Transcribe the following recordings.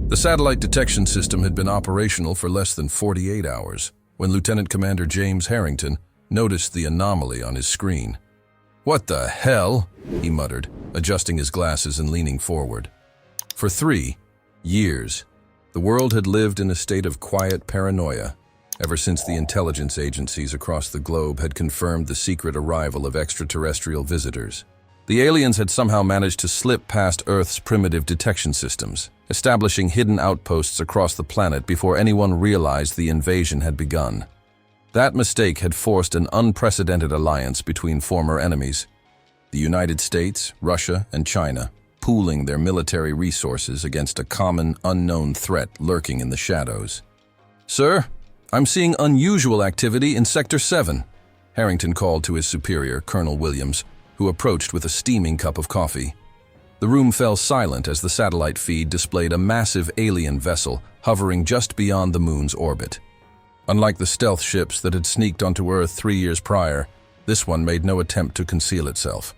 The satellite detection system had been operational for less than 48 hours when Lieutenant Commander James Harrington noticed the anomaly on his screen. "What the hell?" he muttered, adjusting his glasses and leaning forward. For 3 years, the world had lived in a state of quiet paranoia, ever since the intelligence agencies across the globe had confirmed the secret arrival of extraterrestrial visitors. The aliens had somehow managed to slip past Earth's primitive detection systems, establishing hidden outposts across the planet before anyone realized the invasion had begun. That mistake had forced an unprecedented alliance between former enemies, the United States, Russia, and China, pooling their military resources against a common, unknown threat lurking in the shadows. "Sir, I'm seeing unusual activity in Sector 7, Harrington called to his superior, Colonel Williams, who approached with a steaming cup of coffee. The room fell silent as the satellite feed displayed a massive alien vessel hovering just beyond the moon's orbit. Unlike the stealth ships that had sneaked onto Earth 3 years prior, this one made no attempt to conceal itself.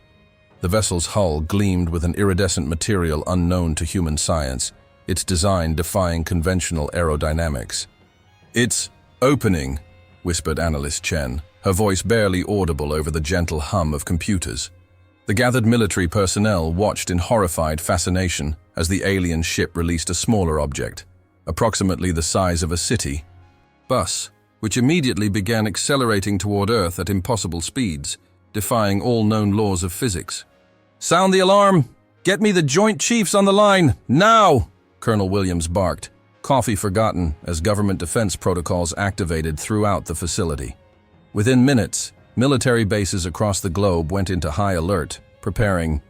The vessel's hull gleamed with an iridescent material unknown to human science, its design defying conventional aerodynamics. "It's opening," whispered Analyst Chen, her voice barely audible over the gentle hum of computers. The gathered military personnel watched in horrified fascination as the alien ship released a smaller object, approximately the size of a city bus, which immediately began accelerating toward Earth at impossible speeds, defying all known laws of physics. "Sound the alarm! Get me the Joint Chiefs on the line, now!" Colonel Williams barked, coffee forgotten as government defense protocols activated throughout the facility. Within minutes, military bases across the globe went into high alert, preparing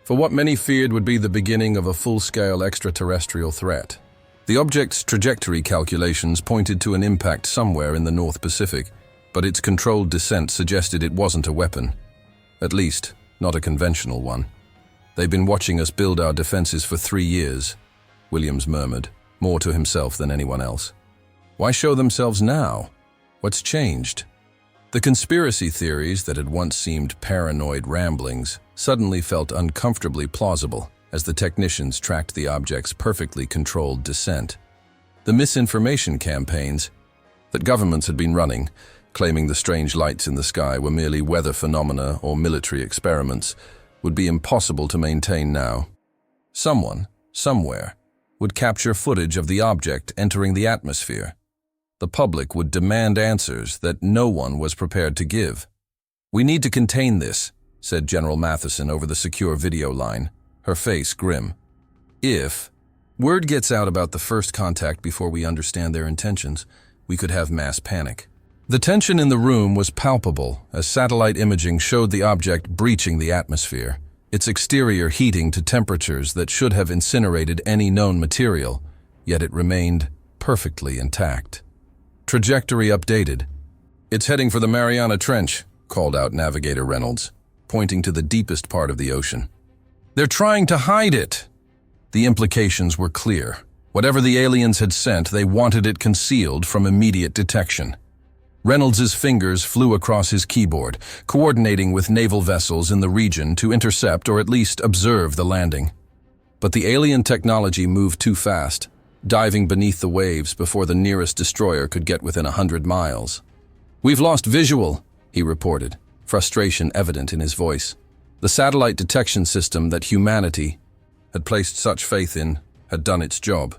for what many feared would be the beginning of a full-scale extraterrestrial threat. The object's trajectory calculations pointed to an impact somewhere in the North Pacific, but its controlled descent suggested it wasn't a weapon. At least, not a conventional one. "They've been watching us build our defenses for 3 years, Williams murmured, more to himself than anyone else. "Why show themselves now? What's changed?" The conspiracy theories that had once seemed paranoid ramblings suddenly felt uncomfortably plausible as the technicians tracked the object's perfectly controlled descent. The misinformation campaigns that governments had been running, claiming the strange lights in the sky were merely weather phenomena or military experiments, would be impossible to maintain now. Someone, somewhere, would capture footage of the object entering the atmosphere. The public would demand answers that no one was prepared to give. "We need to contain this," said General Matheson over the secure video line, her face grim. "If word gets out about the first contact before we understand their intentions, we could have mass panic." The tension in the room was palpable as satellite imaging showed the object breaching the atmosphere, its exterior heating to temperatures that should have incinerated any known material, yet it remained perfectly intact. Trajectory updated. "It's heading for the Mariana Trench," called out Navigator Reynolds, pointing to the deepest part of the ocean. "They're trying to hide it!" The implications were clear. Whatever the aliens had sent, they wanted it concealed from immediate detection. Reynolds's fingers flew across his keyboard, coordinating with naval vessels in the region to intercept or at least observe the landing. But the alien technology moved too fast, diving beneath the waves before the nearest destroyer could get within 100 miles. "We've lost visual," he reported, frustration evident in his voice. The satellite detection system that humanity had placed such faith in had done its job.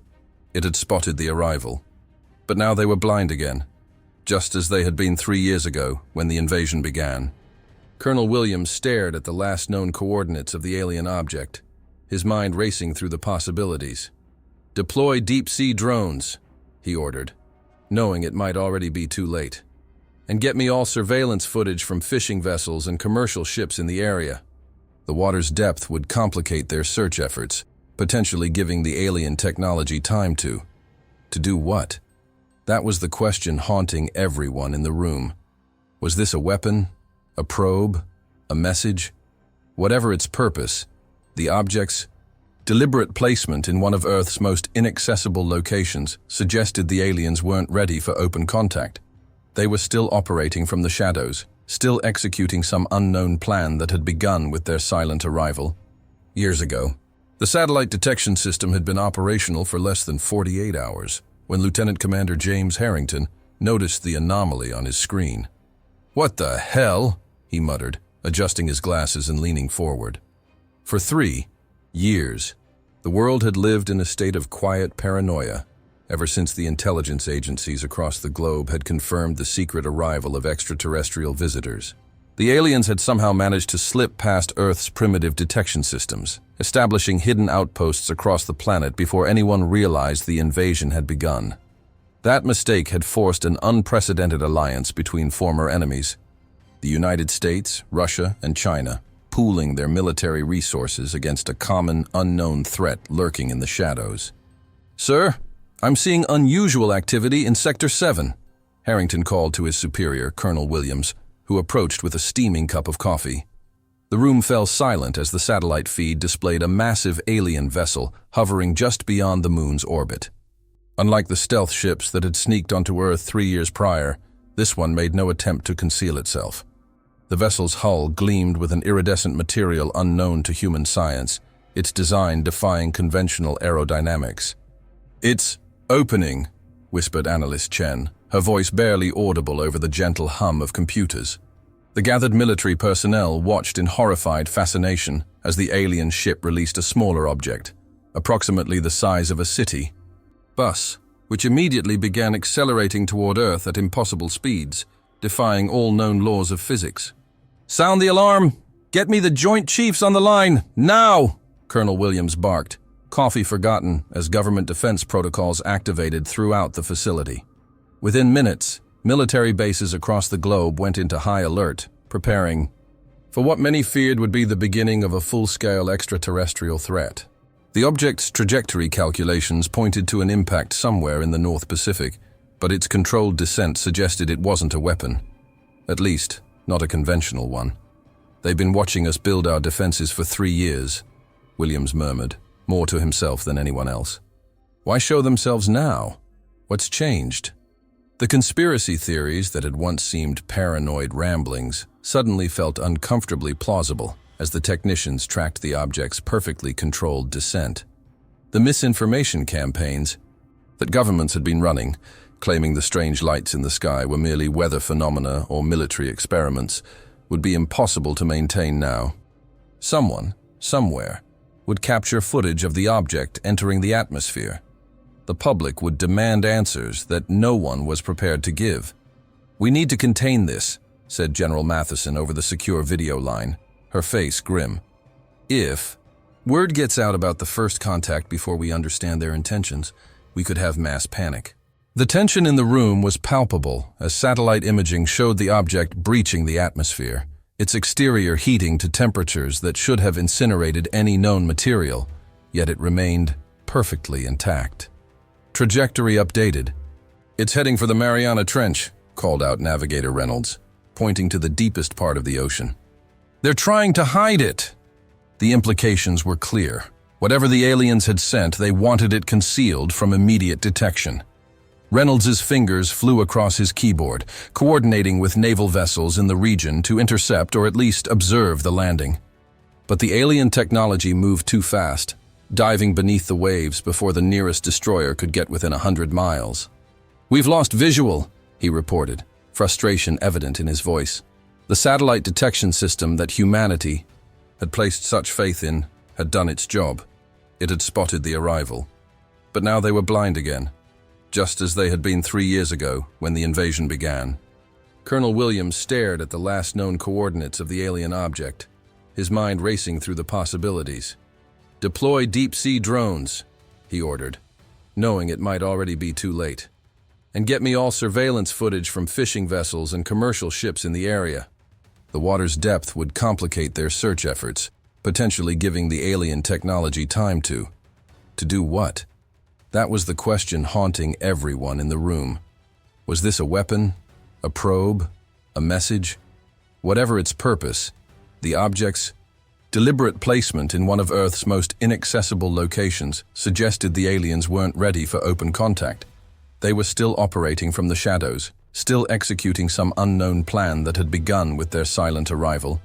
It had spotted the arrival. But now they were blind again, just as they had been 3 years ago when the invasion began. Colonel Williams stared at the last known coordinates of the alien object, his mind racing through the possibilities. "Deploy deep-sea drones," he ordered, knowing it might already be too late. "And get me all surveillance footage from fishing vessels and commercial ships in the area." The water's depth would complicate their search efforts, potentially giving the alien technology time to do what? That was the question haunting everyone in the room. Was this a weapon? A probe? A message? Whatever its purpose, the object's deliberate placement in one of Earth's most inaccessible locations suggested the aliens weren't ready for open contact. They were still operating from the shadows, still executing some unknown plan that had begun with their silent arrival. Years ago, The satellite detection system had been operational for less than 48 hours when Lieutenant Commander James Harrington noticed the anomaly on his screen. "What the hell?" he muttered, adjusting his glasses and leaning forward. For 3 years, the world had lived in a state of quiet paranoia ever since the intelligence agencies across the globe had confirmed the secret arrival of extraterrestrial visitors. The aliens had somehow managed to slip past Earth's primitive detection systems, establishing hidden outposts across the planet before anyone realized the invasion had begun. That mistake had forced an unprecedented alliance between former enemies, the United States, Russia, and China, pooling their military resources against a common, unknown threat lurking in the shadows. "Sir, I'm seeing unusual activity in Sector 7, Harrington called to his superior, Colonel Williams, who approached with a steaming cup of coffee. The room fell silent as the satellite feed displayed a massive alien vessel hovering just beyond the moon's orbit. Unlike the stealth ships that had sneaked onto Earth 3 years prior, this one made no attempt to conceal itself. The vessel's hull gleamed with an iridescent material unknown to human science, its design defying conventional aerodynamics. "It's opening," whispered Analyst Chen, her voice barely audible over the gentle hum of computers. The gathered military personnel watched in horrified fascination as the alien ship released a smaller object, approximately the size of a city bus, which immediately began accelerating toward Earth at impossible speeds, defying all known laws of physics. "Sound the alarm! Get me the Joint Chiefs on the line, now!" Colonel Williams barked, coffee forgotten as government defense protocols activated throughout the facility. Within minutes, military bases across the globe went into high alert, preparing for what many feared would be the beginning of a full-scale extraterrestrial threat. The object's trajectory calculations pointed to an impact somewhere in the North Pacific, but its controlled descent suggested it wasn't a weapon. At least, not a conventional one. "They've been watching us build our defenses for 3 years, Williams murmured, more to himself than anyone else. Why show themselves now? What's changed? The conspiracy theories that had once seemed paranoid ramblings suddenly felt uncomfortably plausible as the technicians tracked the object's perfectly controlled descent. The misinformation campaigns that governments had been running, claiming the strange lights in the sky were merely weather phenomena or military experiments, would be impossible to maintain now. Someone, somewhere, would capture footage of the object entering the atmosphere. The public would demand answers that no one was prepared to give. "We need to contain this," said General Matheson over the secure video line, her face grim. "If word gets out about the first contact before we understand their intentions, we could have mass panic." The tension in the room was palpable as satellite imaging showed the object breaching the atmosphere, its exterior heating to temperatures that should have incinerated any known material, yet it remained perfectly intact. Trajectory updated. "It's heading for the Mariana Trench," called out Navigator Reynolds, pointing to the deepest part of the ocean. "They're trying to hide it." The implications were clear. Whatever the aliens had sent, they wanted it concealed from immediate detection. Reynolds's fingers flew across his keyboard, coordinating with naval vessels in the region to intercept or at least observe the landing. But the alien technology moved too fast, diving beneath the waves before the nearest destroyer could get within 100 miles. "We've lost visual," he reported, frustration evident in his voice. The satellite detection system that humanity had placed such faith in had done its job. It had spotted the arrival. But now they were blind again, just as they had been 3 years ago when the invasion began. Colonel Williams stared at the last known coordinates of the alien object, his mind racing through the possibilities. "Deploy deep-sea drones," he ordered, knowing it might already be too late. "And get me all surveillance footage from fishing vessels and commercial ships in the area." The water's depth would complicate their search efforts, potentially giving the alien technology time to do what? That was the question haunting everyone in the room. Was this a weapon? A probe? A message? Whatever its purpose, the object's deliberate placement in one of Earth's most inaccessible locations suggested the aliens weren't ready for open contact. They were still operating from the shadows, still executing some unknown plan that had begun with their silent arrival.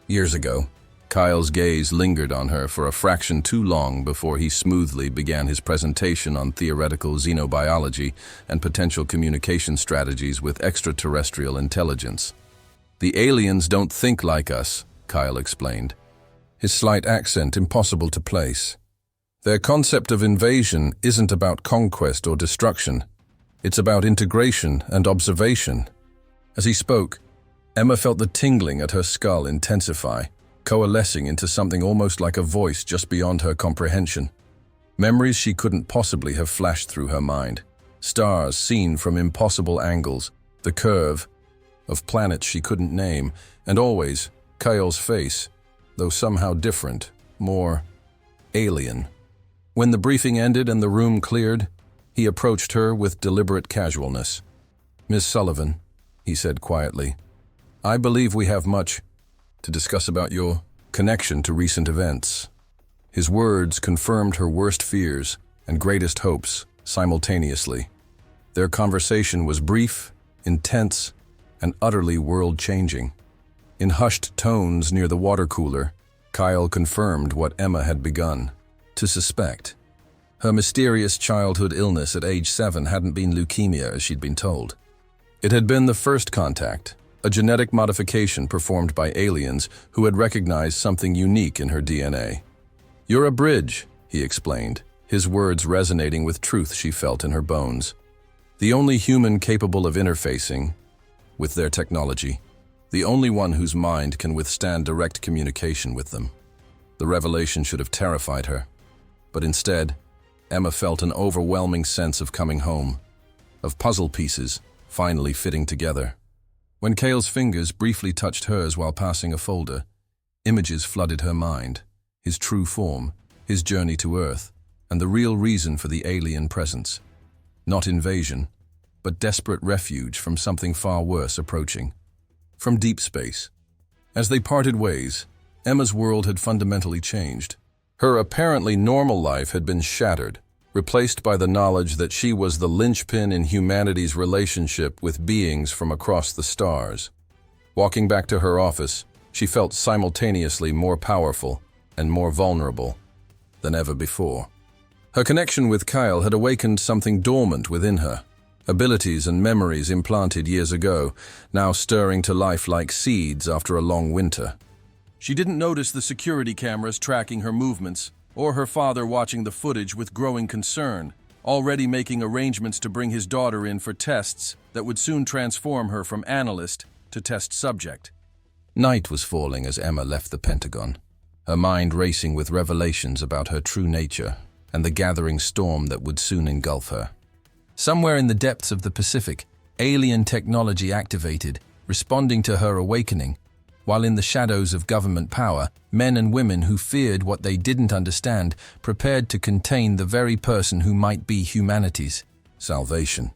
Years ago, Kyle's gaze lingered on her for a fraction too long before he smoothly began his presentation on theoretical xenobiology and potential communication strategies with extraterrestrial intelligence. "The aliens don't think like us," Kyle explained, his slight accent impossible to place. "Their concept of invasion isn't about conquest or destruction. It's about integration and observation." As he spoke, Emma felt the tingling at her skull intensify, coalescing into something almost like a voice just beyond her comprehension. Memories she couldn't possibly have flashed through her mind. Stars seen from impossible angles, the curve of planets she couldn't name, and always Kyle's face, though somehow different, more alien. When the briefing ended and the room cleared, he approached her with deliberate casualness. "Miss Sullivan," he said quietly, "I believe we have much to discuss about your connection to recent events." His words confirmed her worst fears and greatest hopes simultaneously. Their conversation was brief, intense, and utterly world-changing. In hushed tones near the water cooler, Kyle confirmed what Emma had begun to suspect. Her mysterious childhood illness at age 7 hadn't been leukemia as she'd been told. It had been the first contact, a genetic modification performed by aliens who had recognized something unique in her DNA. "You're a bridge," he explained, his words resonating with truth she felt in her bones. "The only human capable of interfacing with their technology, the only one whose mind can withstand direct communication with them." The revelation should have terrified her, but instead, Emma felt an overwhelming sense of coming home, of puzzle pieces finally fitting together. When Kyle's fingers briefly touched hers while passing a folder, images flooded her mind, his true form, his journey to Earth, and the real reason for the alien presence. Not invasion, but desperate refuge from something far worse approaching. From deep space. As they parted ways, Emma's world had fundamentally changed. Her apparently normal life had been shattered, replaced by the knowledge that she was the linchpin in humanity's relationship with beings from across the stars. Walking back to her office, she felt simultaneously more powerful and more vulnerable than ever before. Her connection with Kyle had awakened something dormant within her, abilities and memories implanted years ago, now stirring to life like seeds after a long winter. She didn't notice the security cameras tracking her movements, or her father watching the footage with growing concern, already making arrangements to bring his daughter in for tests that would soon transform her from analyst to test subject. Night was falling as Emma left the Pentagon, her mind racing with revelations about her true nature and the gathering storm that would soon engulf her. Somewhere in the depths of the Pacific, alien technology activated, responding to her awakening, while in the shadows of government power, men and women who feared what they didn't understand prepared to contain the very person who might be humanity's salvation.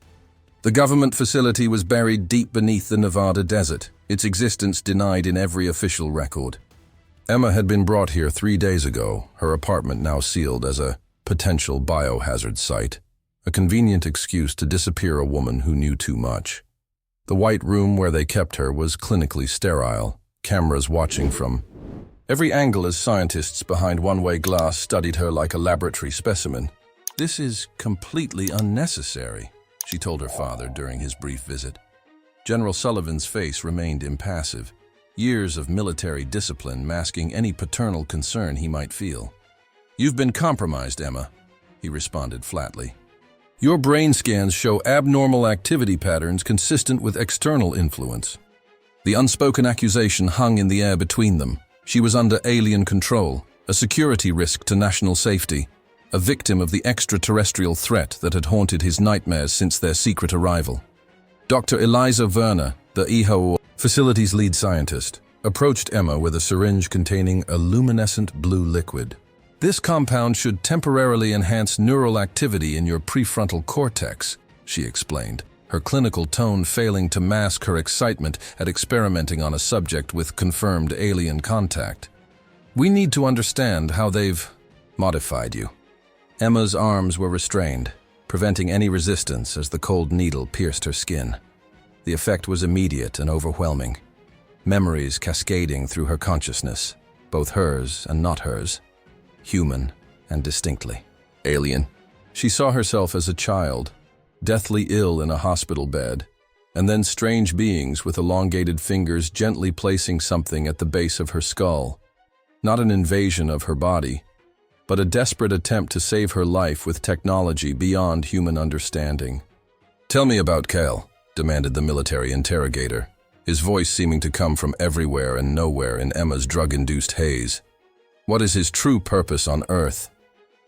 The government facility was buried deep beneath the Nevada desert, its existence denied in every official record. Emma had been brought here 3 days ago, her apartment now sealed as a potential biohazard site, a convenient excuse to disappear a woman who knew too much. The white room where they kept her was clinically sterile, cameras watching from every angle as scientists behind one-way glass studied her like a laboratory specimen. "This is completely unnecessary," she told her father during his brief visit. General Sullivan's face remained impassive, years of military discipline masking any paternal concern he might feel. "You've been compromised, Emma," he responded flatly. "Your brain scans show abnormal activity patterns consistent with external influence." The unspoken accusation hung in the air between them. She was under alien control, a security risk to national safety, a victim of the extraterrestrial threat that had haunted his nightmares since their secret arrival. Dr. Eliza Werner, the HFY facility's lead scientist, approached Emma with a syringe containing a luminescent blue liquid. "This compound should temporarily enhance neural activity in your prefrontal cortex," she explained, her clinical tone failing to mask her excitement at experimenting on a subject with confirmed alien contact. "We need to understand how they've modified you." Emma's arms were restrained, preventing any resistance as the cold needle pierced her skin. The effect was immediate and overwhelming, memories cascading through her consciousness, both hers and not hers, human and distinctly alien. She saw herself as a child, deathly ill in a hospital bed, and then strange beings with elongated fingers gently placing something at the base of her skull. Not an invasion of her body, but a desperate attempt to save her life with technology beyond human understanding. "Tell me about Kale," demanded the military interrogator, his voice seeming to come from everywhere and nowhere in Emma's drug-induced haze. "What is his true purpose on Earth?"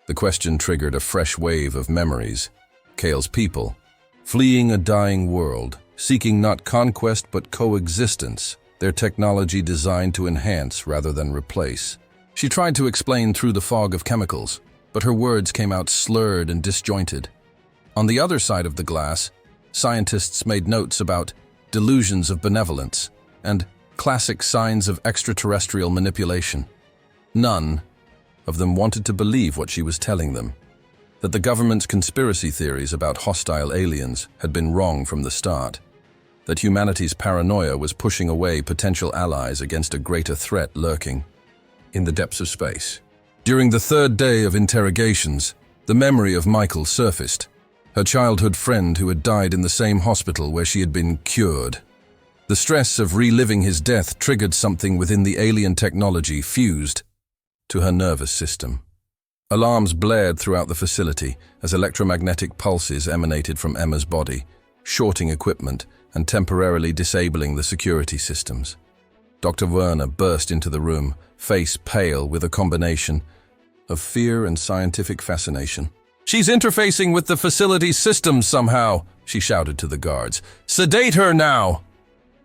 The question triggered a fresh wave of memories. Kale's people, fleeing a dying world, seeking not conquest but coexistence, their technology designed to enhance rather than replace. She tried to explain through the fog of chemicals, but her words came out slurred and disjointed. On the other side of the glass, scientists made notes about delusions of benevolence and classic signs of extraterrestrial manipulation. None of them wanted to believe what she was telling them, that the government's conspiracy theories about hostile aliens had been wrong from the start, that humanity's paranoia was pushing away potential allies against a greater threat lurking in the depths of space. During the third day of interrogations, the memory of Michael surfaced, her childhood friend who had died in the same hospital where she had been cured. The stress of reliving his death triggered something within the alien technology fused to her nervous system. Alarms blared throughout the facility as electromagnetic pulses emanated from Emma's body, shorting equipment and temporarily disabling the security systems. Dr. Werner burst into the room, face pale with a combination of fear and scientific fascination. "She's interfacing with the facility's systems somehow," she shouted to the guards. "Sedate her now!"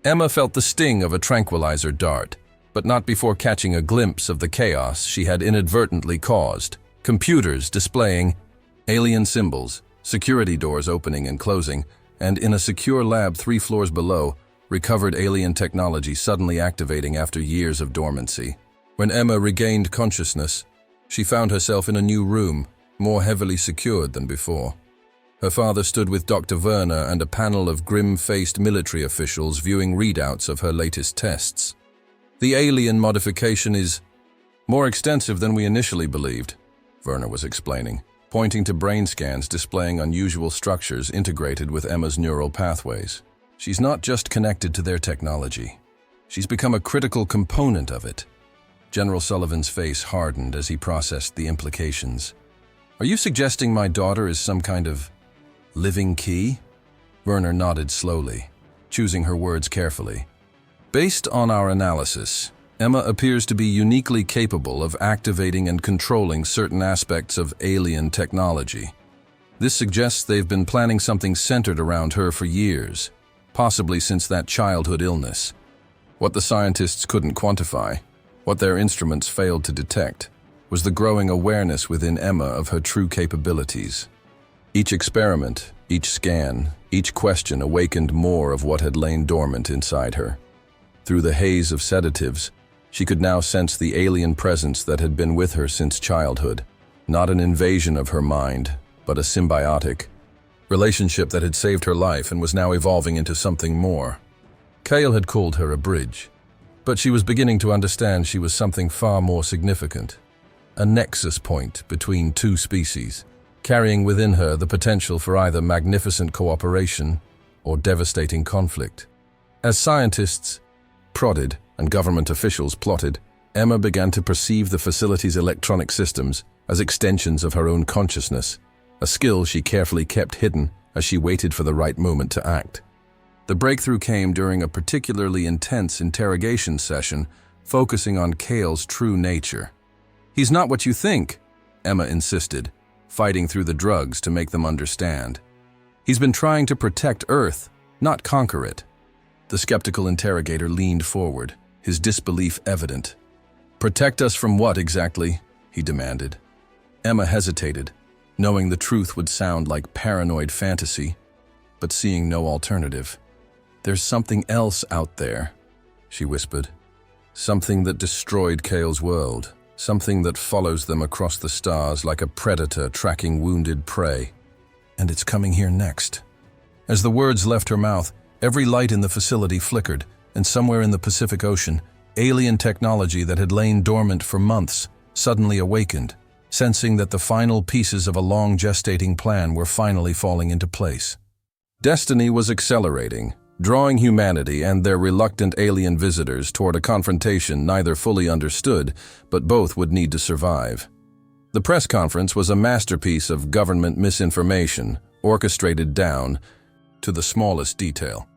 Emma felt the sting of a tranquilizer dart, but not before catching a glimpse of the chaos she had inadvertently caused. Computers displaying alien symbols, security doors opening and closing, and in a secure lab 3 floors below, recovered alien technology suddenly activating after years of dormancy. When Emma regained consciousness, she found herself in a new room, more heavily secured than before. Her father stood with Dr. Werner and a panel of grim-faced military officials viewing readouts of her latest tests. "The alien modification is more extensive than we initially believed," Werner was explaining, pointing to brain scans displaying unusual structures integrated with Emma's neural pathways. "She's not just connected to their technology. She's become a critical component of it." General Sullivan's face hardened as he processed the implications. "Are you suggesting my daughter is some kind of living key?" Werner nodded slowly, choosing her words carefully. "Based on our analysis, Emma appears to be uniquely capable of activating and controlling certain aspects of alien technology. This suggests they've been planning something centered around her for years, possibly since that childhood illness. What the scientists couldn't quantify, what their instruments failed to detect, was the growing awareness within Emma of her true capabilities. Each experiment, each scan, each question awakened more of what had lain dormant inside her. Through the haze of sedatives, she could now sense the alien presence that had been with her since childhood, not an invasion of her mind, but a symbiotic relationship that had saved her life and was now evolving into something more. Kale had called her a bridge, but she was beginning to understand she was something far more significant, a nexus point between 2 species, carrying within her the potential for either magnificent cooperation or devastating conflict. As scientists prodded and government officials plotted, Emma began to perceive the facility's electronic systems as extensions of her own consciousness, a skill she carefully kept hidden as she waited for the right moment to act. The breakthrough came during a particularly intense interrogation session focusing on Kale's true nature. "He's not what you think," Emma insisted, fighting through the drugs to make them understand. "He's been trying to protect Earth, not conquer it." The skeptical interrogator leaned forward, his disbelief evident. "Protect us from what exactly?" he demanded. Emma hesitated, knowing the truth would sound like paranoid fantasy, but seeing no alternative. "There's something else out there," she whispered. "Something that destroyed Kale's world. Something that follows them across the stars like a predator tracking wounded prey. And it's coming here next." As the words left her mouth, every light in the facility flickered, and somewhere in the Pacific Ocean, Alien technology that had lain dormant for months suddenly awakened, sensing that the final pieces of a long gestating plan were finally falling into place. Destiny was accelerating, drawing humanity and their reluctant alien visitors toward a confrontation neither fully understood, but both would need to survive. The press conference was a masterpiece of government misinformation, orchestrated down to the smallest detail.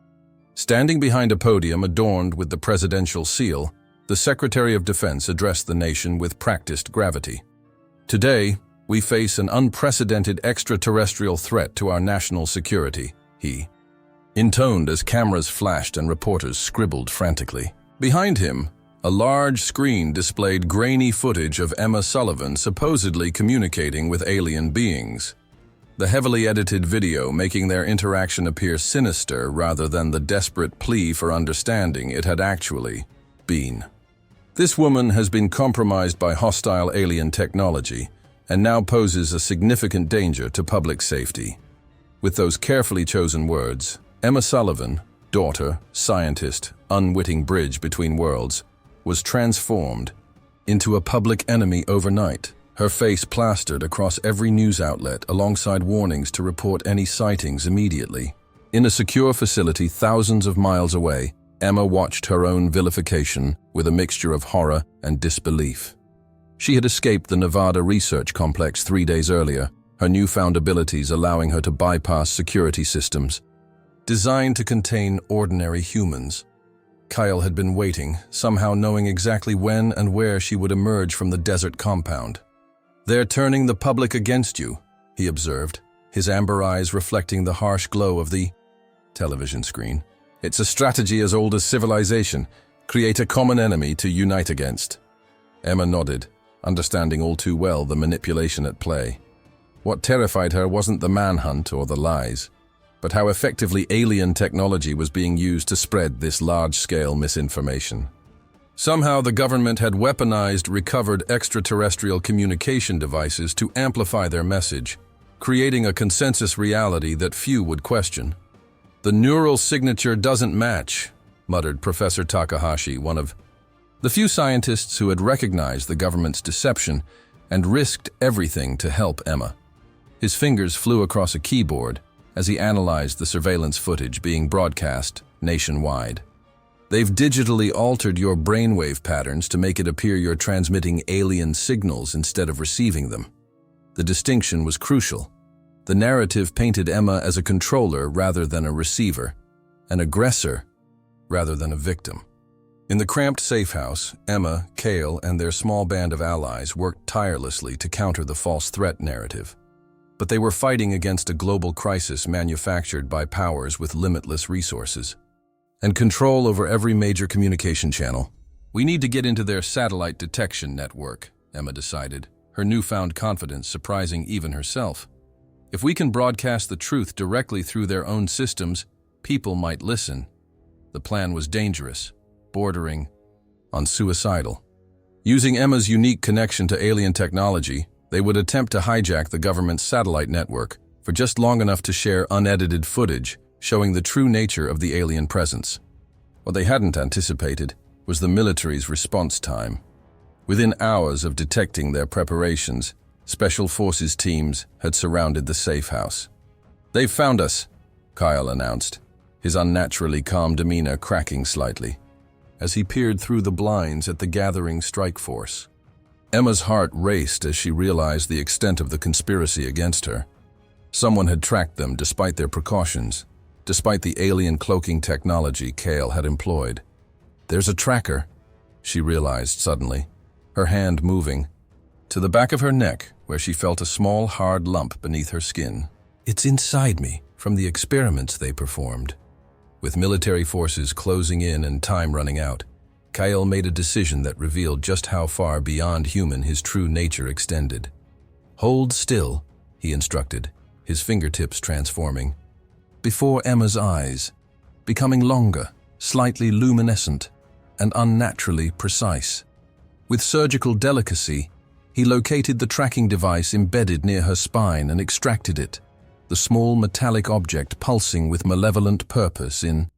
Standing behind a podium adorned with the presidential seal, the Secretary of Defense addressed the nation with practiced gravity. Today, we face an unprecedented extraterrestrial threat to our national security, he intoned as cameras flashed and reporters scribbled frantically. Behind him, a large screen displayed grainy footage of Emma Sullivan supposedly communicating with alien beings. The heavily edited video making their interaction appear sinister rather than the desperate plea for understanding it had actually been. This woman has been compromised by hostile alien technology and now poses a significant danger to public safety. With those carefully chosen words, Emma Sullivan, daughter, scientist, unwitting bridge between worlds, was transformed into a public enemy overnight, her face plastered across every news outlet alongside warnings to report any sightings immediately. In a secure facility thousands of miles away, Emma watched her own vilification with a mixture of horror and disbelief. She had escaped the Nevada research complex 3 days earlier, her newfound abilities allowing her to bypass security systems designed to contain ordinary humans. Kyle had been waiting, somehow knowing exactly when and where she would emerge from the desert compound. "They're turning the public against you," he observed, his amber eyes reflecting the harsh glow of the television screen. "It's a strategy as old as civilization. Create a common enemy to unite against." Emma nodded, understanding all too well the manipulation at play. What terrified her wasn't the manhunt or the lies, but how effectively alien technology was being used to spread this large-scale misinformation. Somehow the government had weaponized recovered extraterrestrial communication devices to amplify their message, creating a consensus reality that few would question. "The neural signature doesn't match," muttered Professor Takahashi, one of the few scientists who had recognized the government's deception and risked everything to help Emma. His fingers flew across a keyboard as he analyzed the surveillance footage being broadcast nationwide. "They've digitally altered your brainwave patterns to make it appear you're transmitting alien signals instead of receiving them." The distinction was crucial. The narrative painted Emma as a controller rather than a receiver, an aggressor rather than a victim. In the cramped safe house, Emma, Kale, and their small band of allies worked tirelessly to counter the false threat narrative. But they were fighting against a global crisis manufactured by powers with limitless resources and control over every major communication channel. "We need to get into their satellite detection network," Emma decided, her newfound confidence surprising even herself. "If we can broadcast the truth directly through their own systems, people might listen." The plan was dangerous, bordering on suicidal. Using Emma's unique connection to alien technology, they would attempt to hijack the government's satellite network for just long enough to share unedited footage showing the true nature of the alien presence. What they hadn't anticipated was the military's response time. Within hours of detecting their preparations, Special Forces teams had surrounded the safe house. "They've found us," Kyle announced, his unnaturally calm demeanor cracking slightly, as he peered through the blinds at the gathering strike force. Emma's heart raced as she realized the extent of the conspiracy against her. Someone had tracked them despite their precautions, despite the alien cloaking technology Kale had employed. "There's a tracker," she realized suddenly, her hand moving to the back of her neck where she felt a small, hard lump beneath her skin. "It's inside me from the experiments they performed." With military forces closing in and time running out, Kyle made a decision that revealed just how far beyond human his true nature extended. "Hold still," he instructed, his fingertips transforming. Before Emma's eyes, becoming longer, slightly luminescent, and unnaturally precise. With surgical delicacy, he located the tracking device embedded near her spine and extracted it, the small metallic object pulsing with malevolent purpose in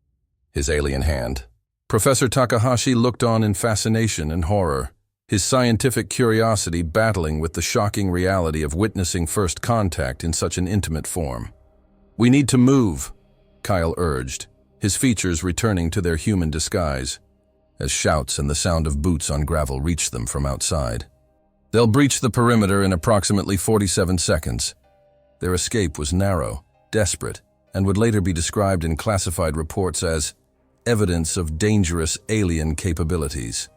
his alien hand. Professor Takahashi looked on in fascination and horror, his scientific curiosity battling with the shocking reality of witnessing first contact in such an intimate form. "We need to move," Kyle urged, his features returning to their human disguise, as shouts and the sound of boots on gravel reached them from outside. "They'll breach the perimeter in approximately 47 seconds. Their escape was narrow, desperate, and would later be described in classified reports as evidence of dangerous alien capabilities.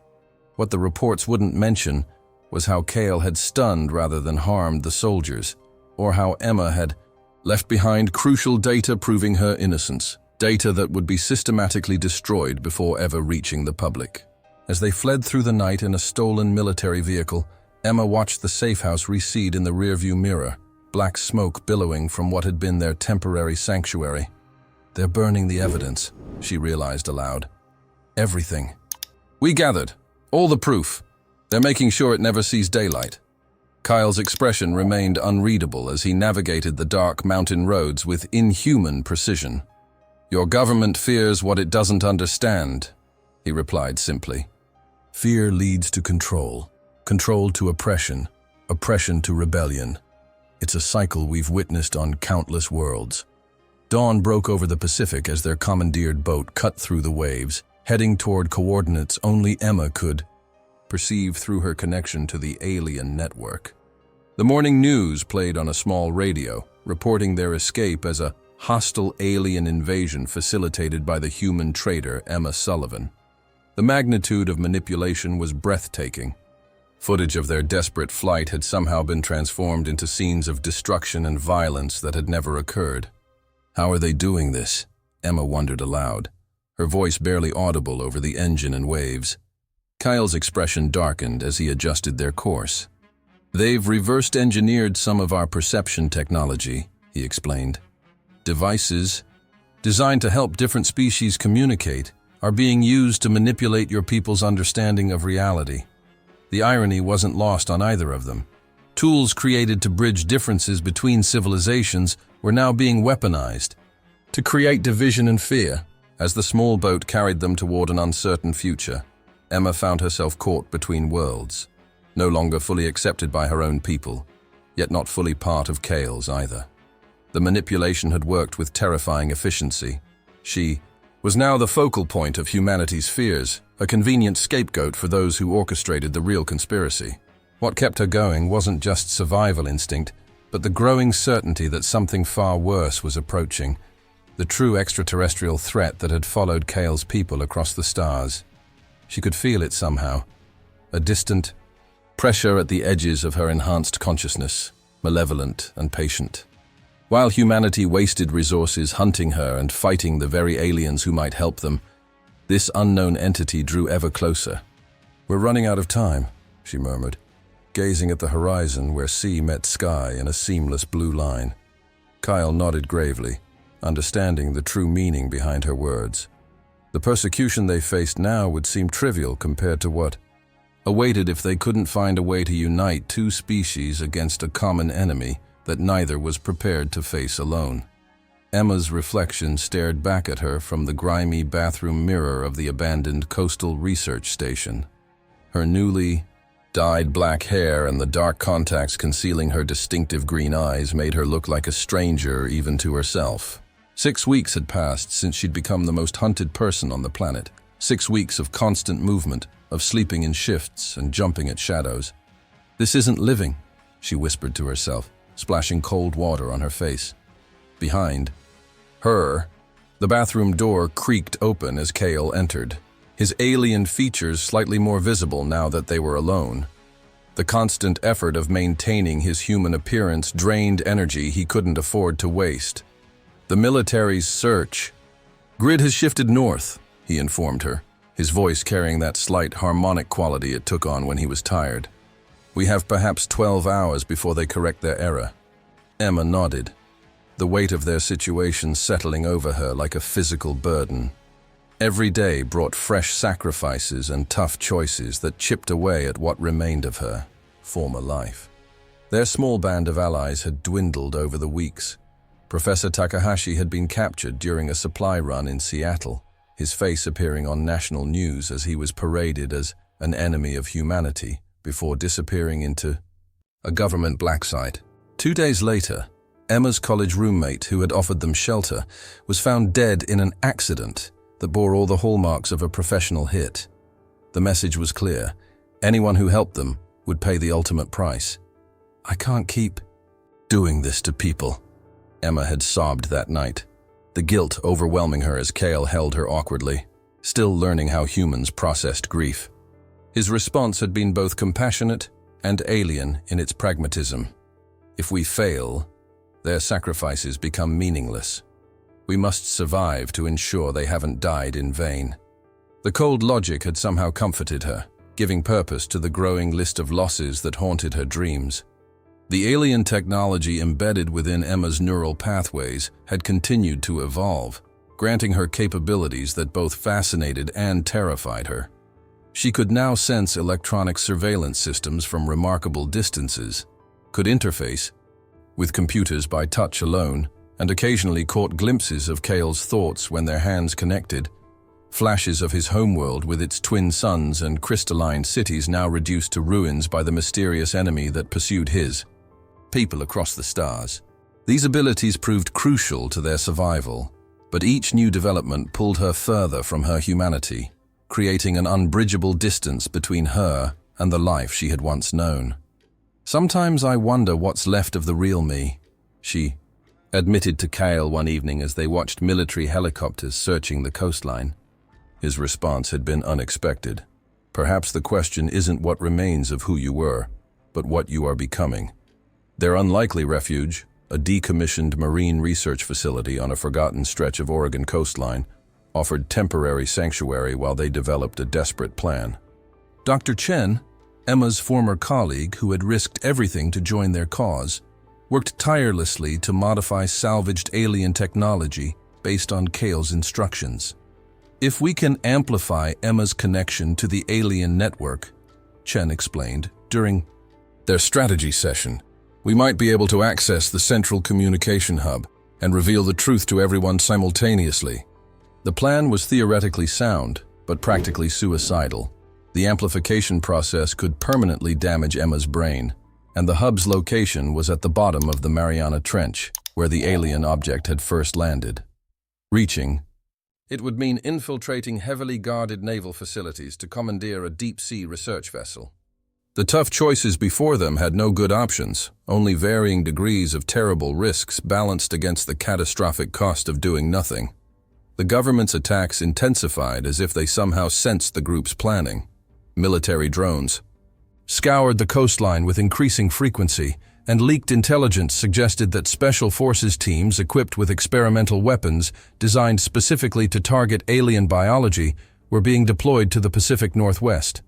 What the reports wouldn't mention was how Kale had stunned rather than harmed the soldiers, or how Emma had left behind crucial data proving her innocence, data that would be systematically destroyed before ever reaching the public. As they fled through the night in a stolen military vehicle, Emma watched the safe house recede in the rearview mirror, black smoke billowing from what had been their temporary sanctuary. "They're burning the evidence," she realized aloud. "Everything. We gathered. All the proof. They're making sure it never sees daylight." Kyle's expression remained unreadable as he navigated the dark mountain roads with inhuman precision. "Your government fears what it doesn't understand," he replied simply. "Fear leads to control, control to oppression, oppression to rebellion. It's a cycle we've witnessed on countless worlds." Dawn broke over the Pacific as their commandeered boat cut through the waves, heading toward coordinates only Emma could perceive through her connection to the alien network. The morning news played on a small radio, reporting their escape as a hostile alien invasion facilitated by the human traitor Emma Sullivan. The magnitude of manipulation was breathtaking. Footage of their desperate flight had somehow been transformed into scenes of destruction and violence that had never occurred. "How are they doing this?" Emma wondered aloud, her voice barely audible over the engine and waves. Kyle's expression darkened as he adjusted their course. "They've reversed-engineered some of our perception technology," he explained. "Devices, designed to help different species communicate, are being used to manipulate your people's understanding of reality." The irony wasn't lost on either of them. Tools created to bridge differences between civilizations were now being weaponized to create division and fear. As the small boat carried them toward an uncertain future, Emma found herself caught between worlds, no longer fully accepted by her own people, yet not fully part of Kale's either. The manipulation had worked with terrifying efficiency. She was now the focal point of humanity's fears, a convenient scapegoat for those who orchestrated the real conspiracy. What kept her going wasn't just survival instinct, but the growing certainty that something far worse was approaching, the true extraterrestrial threat that had followed Kale's people across the stars. She could feel it somehow, a distant pressure at the edges of her enhanced consciousness, malevolent and patient. While humanity wasted resources hunting her and fighting the very aliens who might help them, this unknown entity drew ever closer. "We're running out of time," she murmured, gazing at the horizon where sea met sky in a seamless blue line. Kyle nodded gravely, understanding the true meaning behind her words. The persecution they faced now would seem trivial compared to what awaited if they couldn't find a way to unite two species against a common enemy that neither was prepared to face alone. Emma's reflection stared back at her from the grimy bathroom mirror of the abandoned coastal research station. Her newly dyed black hair and the dark contacts concealing her distinctive green eyes made her look like a stranger even to herself. 6 weeks had passed since she'd become the most hunted person on the planet. 6 weeks of constant movement, of sleeping in shifts and jumping at shadows. "This isn't living," she whispered to herself, splashing cold water on her face. Behind her, the bathroom door creaked open as Kale entered, his alien features slightly more visible now that they were alone. The constant effort of maintaining his human appearance drained energy he couldn't afford to waste. "The military's search grid has shifted north," he informed her, his voice carrying that slight harmonic quality it took on when he was tired. "We have perhaps 12 hours before they correct their error." Emma nodded, the weight of their situation settling over her like a physical burden. Every day brought fresh sacrifices and tough choices that chipped away at what remained of her former life. Their small band of allies had dwindled over the weeks. Professor Takahashi had been captured during a supply run in Seattle, his face appearing on national news as he was paraded as an enemy of humanity before disappearing into a government black site. 2 days later, Emma's college roommate, who had offered them shelter, was found dead in an accident that bore all the hallmarks of a professional hit. The message was clear. Anyone who helped them would pay the ultimate price. "I can't keep doing this to people," Emma had sobbed that night, the guilt overwhelming her as Cale held her awkwardly, still learning how humans processed grief. His response had been both compassionate and alien in its pragmatism. If we fail, their sacrifices become meaningless. We must survive to ensure they haven't died in vain. The cold logic had somehow comforted her, giving purpose to the growing list of losses that haunted her dreams. The alien technology embedded within Emma's neural pathways had continued to evolve, granting her capabilities that both fascinated and terrified her. She could now sense electronic surveillance systems from remarkable distances, could interface with computers by touch alone, and occasionally caught glimpses of Cale's thoughts when their hands connected, flashes of his homeworld with its twin suns and crystalline cities now reduced to ruins by the mysterious enemy that pursued his people across the stars. These abilities proved crucial to their survival, but each new development pulled her further from her humanity, creating an unbridgeable distance between her and the life she had once known. "Sometimes I wonder what's left of the real me," she admitted to Cale one evening as they watched military helicopters searching the coastline. His response had been unexpected. "Perhaps the question isn't what remains of who you were, but what you are becoming." Their unlikely refuge, a decommissioned marine research facility on a forgotten stretch of Oregon coastline, offered temporary sanctuary while they developed a desperate plan. Dr. Chen, Emma's former colleague who had risked everything to join their cause, worked tirelessly to modify salvaged alien technology based on Cale's instructions. "If we can amplify Emma's connection to the alien network," Chen explained during their strategy session, "we might be able to access the central communication hub and reveal the truth to everyone simultaneously." The plan was theoretically sound, but practically suicidal. The amplification process could permanently damage Emma's brain, and the hub's location was at the bottom of the Mariana Trench, where the alien object had first landed. Reaching, it would mean infiltrating heavily guarded naval facilities to commandeer a deep-sea research vessel. The tough choices before them had no good options, only varying degrees of terrible risks balanced against the catastrophic cost of doing nothing. The government's attacks intensified as if they somehow sensed the group's planning. Military drones scoured the coastline with increasing frequency, and leaked intelligence suggested that special forces teams equipped with experimental weapons designed specifically to target alien biology were being deployed to the Pacific Northwest.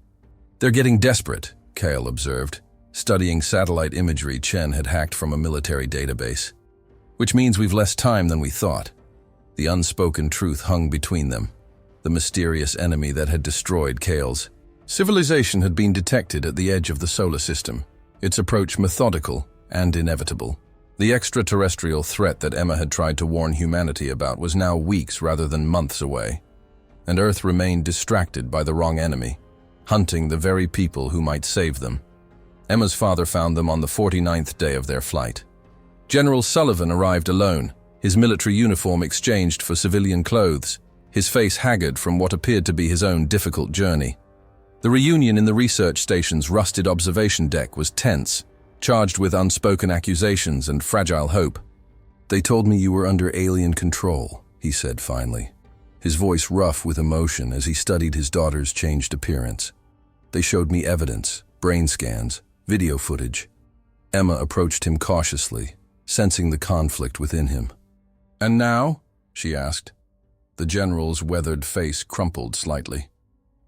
"They're getting desperate," Cale observed, studying satellite imagery Chen had hacked from a military database. "Which means we've less time than we thought." The unspoken truth hung between them. The mysterious enemy that had destroyed Cale's civilization had been detected at the edge of the solar system, its approach methodical and inevitable. The extraterrestrial threat that Emma had tried to warn humanity about was now weeks rather than months away, and Earth remained distracted by the wrong enemy, hunting the very people who might save them. Emma's father found them on the 49th day of their flight. General Sullivan arrived alone, his military uniform exchanged for civilian clothes, his face haggard from what appeared to be his own difficult journey. The reunion in the research station's rusted observation deck was tense, charged with unspoken accusations and fragile hope. "They told me you were under alien control," he said finally, his voice rough with emotion as he studied his daughter's changed appearance. "They showed me evidence, brain scans, video footage." Emma approached him cautiously, sensing the conflict within him. "And now?" she asked. The general's weathered face crumpled slightly.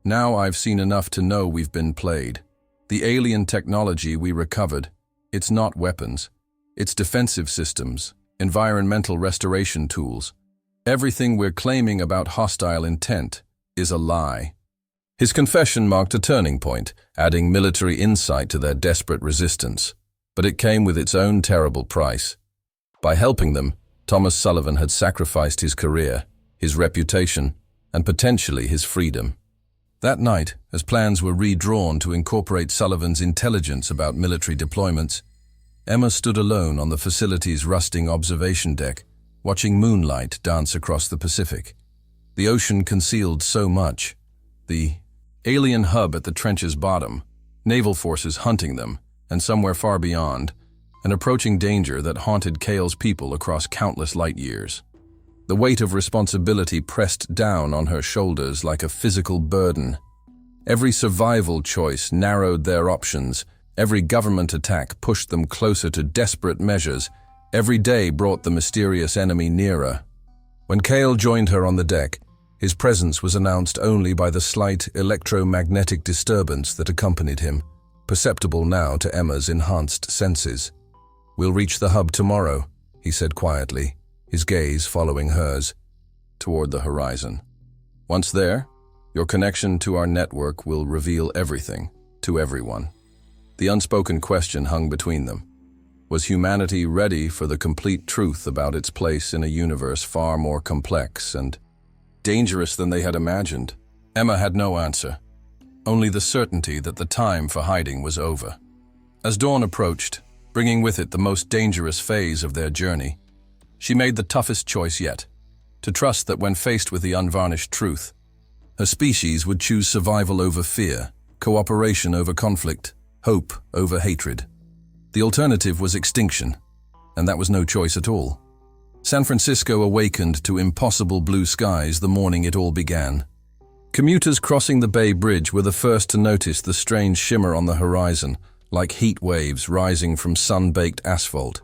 "Now I've seen enough to know we've been played. The alien technology we recovered, it's not weapons. It's defensive systems, environmental restoration tools. Everything we're claiming about hostile intent is a lie." His confession marked a turning point, adding military insight to their desperate resistance. But it came with its own terrible price. By helping them, Thomas Sullivan had sacrificed his career, his reputation, and potentially his freedom. That night, as plans were redrawn to incorporate Sullivan's intelligence about military deployments, Emma stood alone on the facility's rusting observation deck, watching moonlight dance across the Pacific. The ocean concealed so much. The alien hub at the trench's bottom, naval forces hunting them, and somewhere far beyond, an approaching danger that haunted Kale's people across countless light years. The weight of responsibility pressed down on her shoulders like a physical burden. Every survival choice narrowed their options. Every government attack pushed them closer to desperate measures. Every day brought the mysterious enemy nearer. When Kale joined her on the deck, his presence was announced only by the slight electromagnetic disturbance that accompanied him, perceptible now to Emma's enhanced senses. "We'll reach the hub tomorrow," he said quietly, his gaze following hers, toward the horizon. "Once there, your connection to our network will reveal everything, to everyone." The unspoken question hung between them. Was humanity ready for the complete truth about its place in a universe far more complex and dangerous than they had imagined? Emma had no answer, only the certainty that the time for hiding was over. As dawn approached, bringing with it the most dangerous phase of their journey, she made the toughest choice yet, to trust that when faced with the unvarnished truth, her species would choose survival over fear, cooperation over conflict, hope over hatred. The alternative was extinction, and that was no choice at all. San Francisco awakened to impossible blue skies the morning it all began. Commuters crossing the Bay Bridge were the first to notice the strange shimmer on the horizon, like heat waves rising from sun-baked asphalt,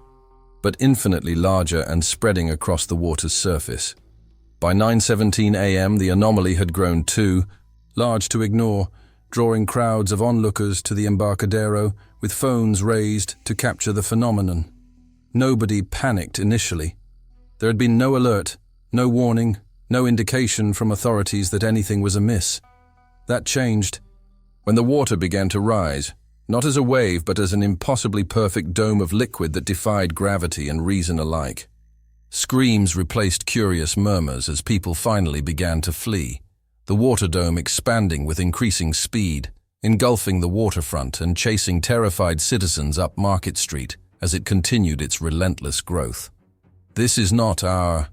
but infinitely larger and spreading across the water's surface. By 9:17 a.m., the anomaly had grown too large to ignore, drawing crowds of onlookers to the Embarcadero with phones raised to capture the phenomenon. Nobody panicked initially. There had been no alert, no warning, no indication from authorities that anything was amiss. That changed when the water began to rise, not as a wave but as an impossibly perfect dome of liquid that defied gravity and reason alike. Screams replaced curious murmurs as people finally began to flee, the water dome expanding with increasing speed, engulfing the waterfront and chasing terrified citizens up Market Street as it continued its relentless growth. "This is not our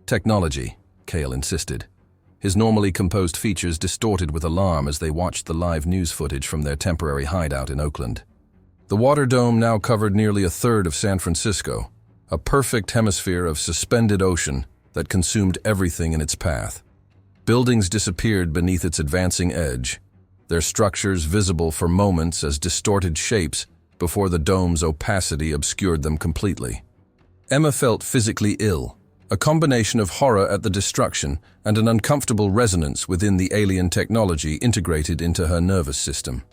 technology," Kale insisted, his normally composed features distorted with alarm as they watched the live news footage from their temporary hideout in Oakland. The water dome now covered nearly a third of San Francisco, a perfect hemisphere of suspended ocean that consumed everything in its path. Buildings disappeared beneath its advancing edge, their structures visible for moments as distorted shapes before the dome's opacity obscured them completely. Emma felt physically ill, a combination of horror at the destruction and an uncomfortable resonance within the alien technology integrated into her nervous system.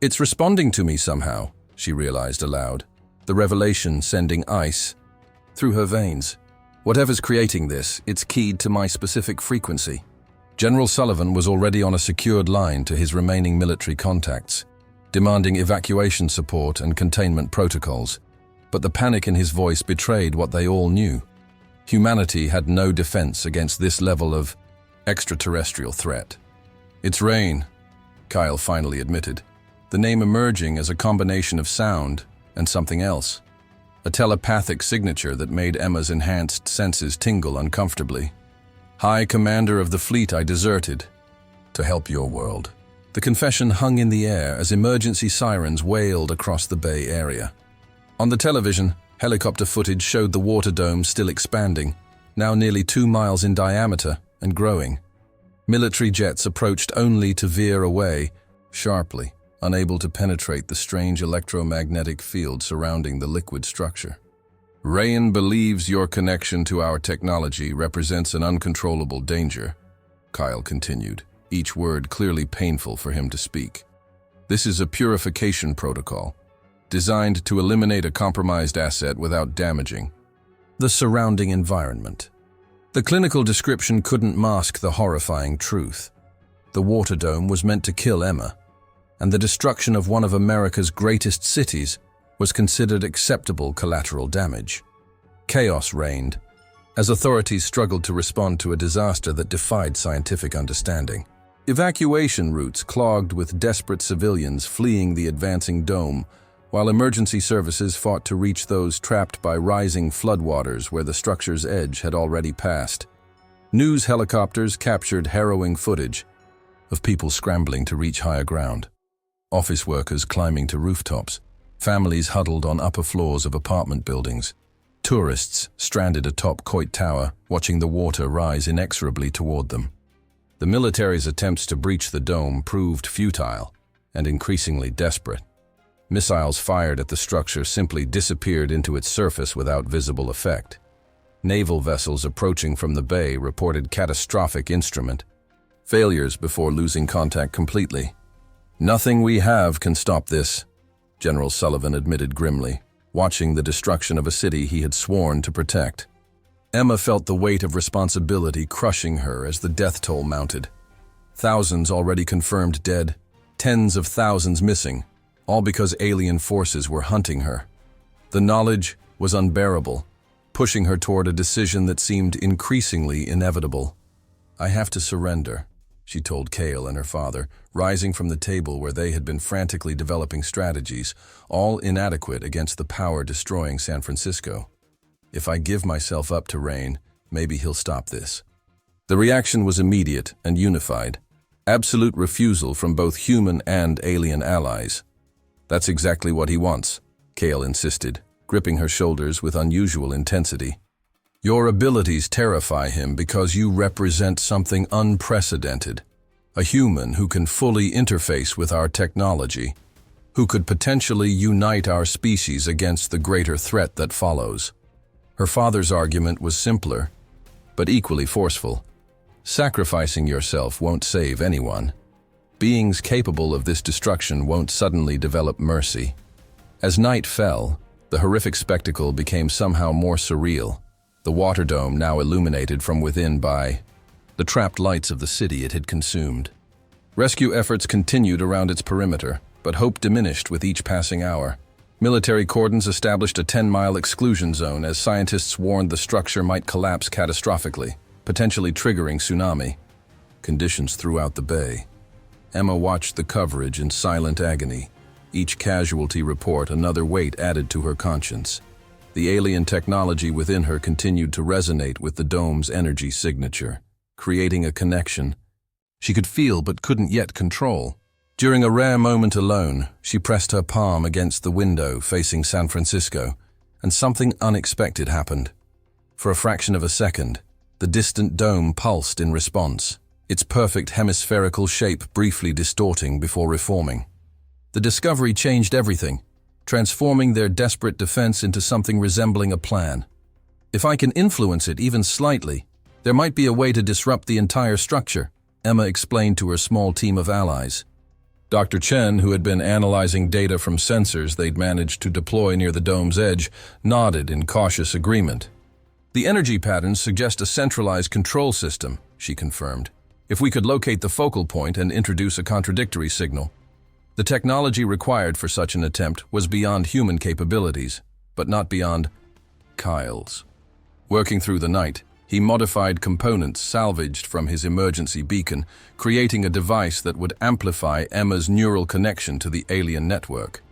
"It's responding to me somehow," she realized aloud, the revelation sending ice through her veins. "Whatever's creating this, it's keyed to my specific frequency." General Sullivan was already on a secured line to his remaining military contacts, demanding evacuation support and containment protocols, but the panic in his voice betrayed what they all knew. Humanity had no defense against this level of extraterrestrial threat. "It's rain," Kyle finally admitted, the name emerging as a combination of sound and something else, a telepathic signature that made Emma's enhanced senses tingle uncomfortably. "High Commander of the fleet I deserted to help your world." The confession hung in the air as emergency sirens wailed across the Bay Area. On the television, helicopter footage showed the water dome still expanding, now nearly 2 miles in diameter and growing. Military jets approached only to veer away, sharply, unable to penetrate the strange electromagnetic field surrounding the liquid structure. "Rayan believes your connection to our technology represents an uncontrollable danger," Kyle continued, each word clearly painful for him to speak. "This is a purification protocol, designed to eliminate a compromised asset without damaging the surrounding environment." The clinical description couldn't mask the horrifying truth. The water dome was meant to kill Emma, and the destruction of one of America's greatest cities was considered acceptable collateral damage. Chaos reigned, as authorities struggled to respond to a disaster that defied scientific understanding. Evacuation routes clogged with desperate civilians fleeing the advancing dome, while emergency services fought to reach those trapped by rising floodwaters where the structure's edge had already passed. News helicopters captured harrowing footage of people scrambling to reach higher ground, office workers climbing to rooftops, families huddled on upper floors of apartment buildings, tourists stranded atop Coit Tower, watching the water rise inexorably toward them. The military's attempts to breach the dome proved futile and increasingly desperate. Missiles fired at the structure simply disappeared into its surface without visible effect. Naval vessels approaching from the bay reported catastrophic instrument failures before losing contact completely. "Nothing we have can stop this," General Sullivan admitted grimly, watching the destruction of a city he had sworn to protect. Emma felt the weight of responsibility crushing her as the death toll mounted. Thousands already confirmed dead, tens of thousands missing, all because alien forces were hunting her. The knowledge was unbearable, pushing her toward a decision that seemed increasingly inevitable. "I have to surrender," she told Cale and her father, rising from the table where they had been frantically developing strategies, all inadequate against the power destroying San Francisco. "If I give myself up to Rain, maybe he'll stop this." The reaction was immediate and unified. Absolute refusal from both human and alien allies. "That's exactly what he wants," Cale insisted, gripping her shoulders with unusual intensity. "Your abilities terrify him because you represent something unprecedented. A human who can fully interface with our technology, who could potentially unite our species against the greater threat that follows." Her father's argument was simpler, but equally forceful. Sacrificing yourself won't save anyone. Beings capable of this destruction won't suddenly develop mercy. As night fell, the horrific spectacle became somehow more surreal. The water dome now illuminated from within by the trapped lights of the city it had consumed. Rescue efforts continued around its perimeter, but hope diminished with each passing hour. Military cordons established a 10-mile exclusion zone as scientists warned the structure might collapse catastrophically, potentially triggering tsunami. Conditions throughout the bay. Emma watched the coverage in silent agony. Each casualty report another weight added to her conscience. The alien technology within her continued to resonate with the dome's energy signature, creating a connection she could feel but couldn't yet control. During a rare moment alone, she pressed her palm against the window facing San Francisco, and something unexpected happened. For a fraction of a second, the distant dome pulsed in response, its perfect hemispherical shape briefly distorting before reforming. The discovery changed everything, transforming their desperate defense into something resembling a plan. "If I can influence it even slightly, there might be a way to disrupt the entire structure," Emma explained to her small team of allies. Dr. Chen, who had been analyzing data from sensors they'd managed to deploy near the dome's edge, nodded in cautious agreement. "The energy patterns suggest a centralized control system," she confirmed. "If we could locate the focal point and introduce a contradictory signal." The technology required for such an attempt was beyond human capabilities, but not beyond Kyle's. Working through the night, he modified components salvaged from his emergency beacon, creating a device that would amplify Emma's neural connection to the alien network.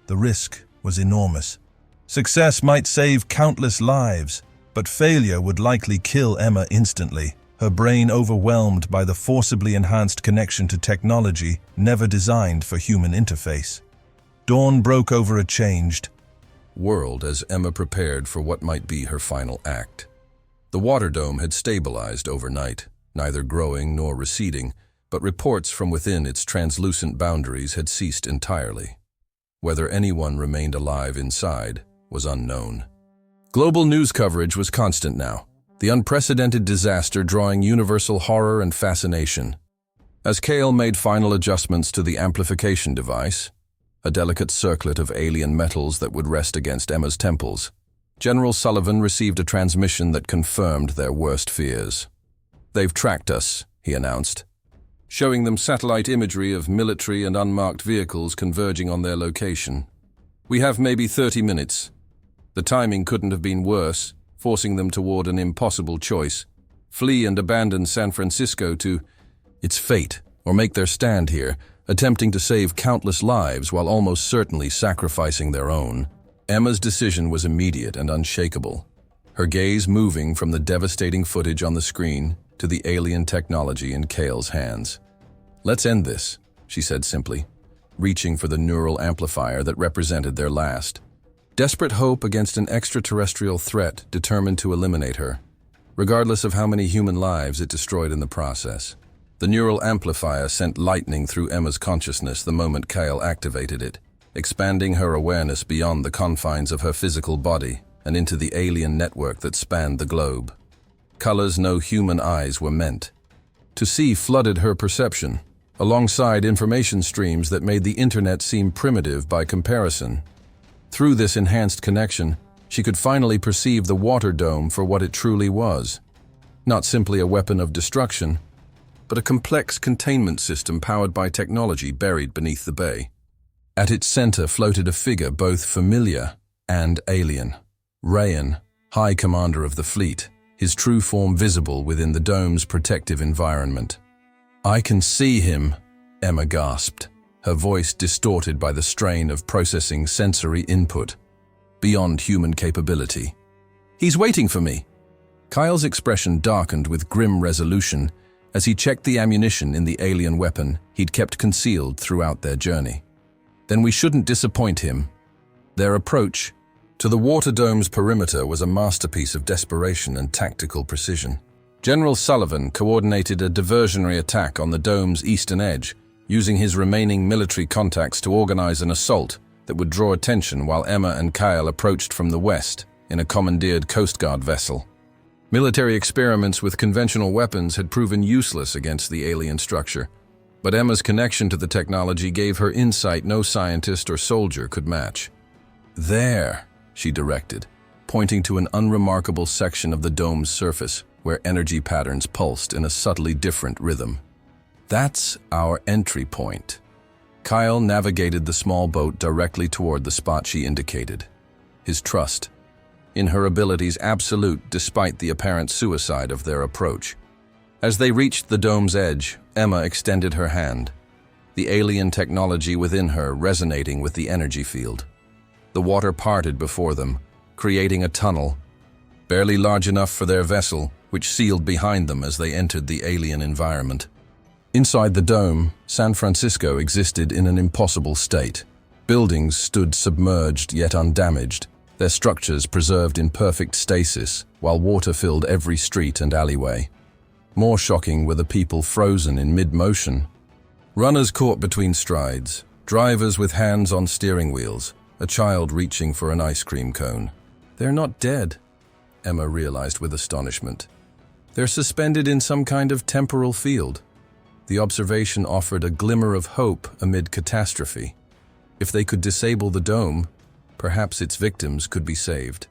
The risk was enormous. Success might save countless lives, but failure would likely kill Emma instantly, her brain overwhelmed by the forcibly enhanced connection to technology never designed for human interface. Dawn broke over a changed world as Emma prepared for what might be her final act. The water dome had stabilized overnight, neither growing nor receding, but reports from within its translucent boundaries had ceased entirely. Whether anyone remained alive inside was unknown. Global news coverage was constant now, the unprecedented disaster drawing universal horror and fascination. As Cale made final adjustments to the amplification device, a delicate circlet of alien metals that would rest against Emma's temples, General Sullivan received a transmission that confirmed their worst fears. "They've tracked us," he announced, showing them satellite imagery of military and unmarked vehicles converging on their location. "We have maybe 30 minutes. The timing couldn't have been worse. forcing them toward an impossible choice: flee and abandon San Francisco to its fate, or make their stand here, attempting to save countless lives while almost certainly sacrificing their own. Emma's decision was immediate and unshakable, her gaze moving from the devastating footage on the screen to the alien technology in Cale's hands. "Let's end this," she said simply, reaching for the neural amplifier that represented their last desperate hope against an extraterrestrial threat determined to eliminate her, regardless of how many human lives it destroyed in the process. The neural amplifier sent lightning through Emma's consciousness the moment Kyle activated it, expanding her awareness beyond the confines of her physical body and into the alien network that spanned the globe. Colors no human eyes were meant to see flooded her perception, alongside information streams that made the internet seem primitive by comparison. Through this enhanced connection, she could finally perceive the water dome for what it truly was. Not simply a weapon of destruction, but a complex containment system powered by technology buried beneath the bay. At its center floated a figure both familiar and alien. Rayan, High Commander of the fleet, his true form visible within the dome's protective environment. "I can see him," Emma gasped, her voice distorted by the strain of processing sensory input beyond human capability. "He's waiting for me." Kyle's expression darkened with grim resolution as he checked the ammunition in the alien weapon he'd kept concealed throughout their journey. Then we shouldn't disappoint him. Their approach to the water dome's perimeter was a masterpiece of desperation and tactical precision. General Sullivan coordinated a diversionary attack on the dome's eastern edge, using his remaining military contacts to organize an assault that would draw attention while Emma and Kyle approached from the west in a commandeered Coast Guard vessel. Military experiments with conventional weapons had proven useless against the alien structure, but Emma's connection to the technology gave her insight no scientist or soldier could match. "There," she directed, pointing to an unremarkable section of the dome's surface where energy patterns pulsed in a subtly different rhythm. "That's our entry point." Kyle navigated the small boat directly toward the spot she indicated. His trust in her abilities absolute despite the apparent suicide of their approach. As they reached the dome's edge, Emma extended her hand, the alien technology within her resonating with the energy field. The water parted before them, creating a tunnel, barely large enough for their vessel, which sealed behind them as they entered the alien environment. Inside the dome, San Francisco existed in an impossible state. Buildings stood submerged yet undamaged, their structures preserved in perfect stasis, while water filled every street and alleyway. More shocking were the people frozen in mid-motion. Runners caught between strides, drivers with hands on steering wheels, a child reaching for an ice cream cone. "They're not dead," Emma realized with astonishment. "They're suspended in some kind of temporal field." The observation offered a glimmer of hope amid catastrophe. If they could disable the dome, perhaps its victims could be saved.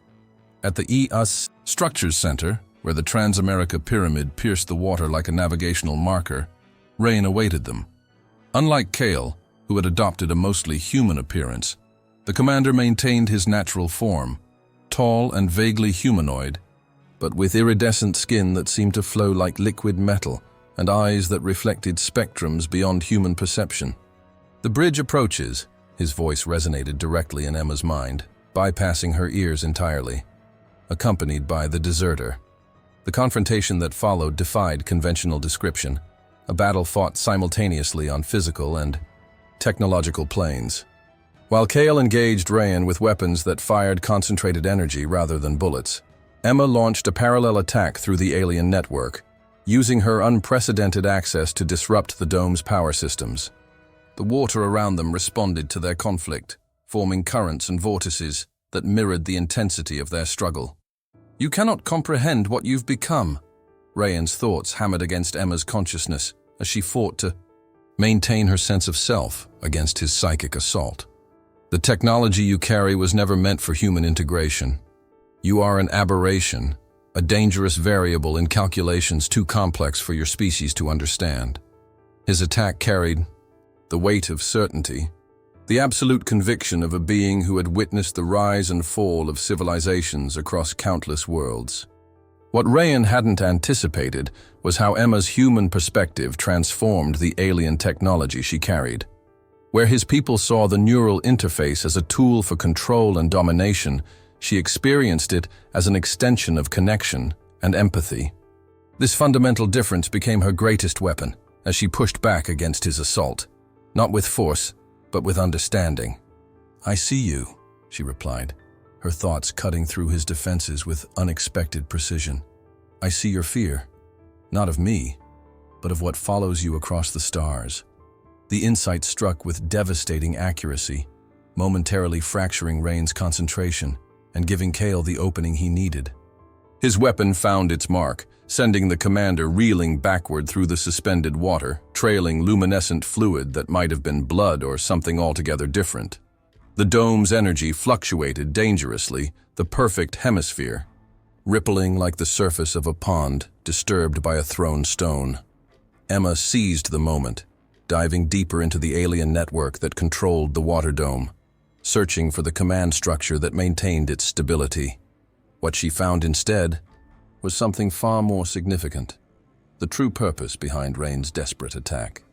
At the EUS Structures Center, where the Transamerica Pyramid pierced the water like a navigational marker, Rain awaited them. Unlike Kale, who had adopted a mostly human appearance, the commander maintained his natural form, tall and vaguely humanoid, but with iridescent skin that seemed to flow like liquid metal and eyes that reflected spectrums beyond human perception. "The bridge approaches," his voice resonated directly in Emma's mind, bypassing her ears entirely, accompanied by the deserter. The confrontation that followed defied conventional description, a battle fought simultaneously on physical and technological planes. While Kale engaged Rayan with weapons that fired concentrated energy rather than bullets, Emma launched a parallel attack through the alien network, using her unprecedented access to disrupt the dome's power systems. The water around them responded to their conflict, forming currents and vortices that mirrored the intensity of their struggle. "You cannot comprehend what you've become," Rayan's thoughts hammered against Emma's consciousness as she fought to maintain her sense of self against his psychic assault. "The technology you carry was never meant for human integration. You are an aberration, a dangerous variable in calculations too complex for your species to understand." His attack carried the weight of certainty, The absolute conviction of a being who had witnessed the rise and fall of civilizations across countless worlds. What Rayan hadn't anticipated was how Emma's human perspective transformed the alien technology she carried. Where his people saw the neural interface as a tool for control and domination, she experienced it as an extension of connection and empathy. This fundamental difference became her greatest weapon as she pushed back against his assault, not with force, but with understanding. "I see you," she replied, her thoughts cutting through his defenses with unexpected precision. "I see your fear, not of me, but of what follows you across the stars." The insight struck with devastating accuracy, momentarily fracturing Rain's concentration and giving Kale the opening he needed. His weapon found its mark, sending the commander reeling backward through the suspended water, trailing luminescent fluid that might have been blood or something altogether different. The dome's energy fluctuated dangerously, the perfect hemisphere, rippling like the surface of a pond disturbed by a thrown stone. Emma seized the moment, diving deeper into the alien network that controlled the water dome, searching for the command structure that maintained its stability. What she found instead was something far more significant: the true purpose behind Rain's desperate attack.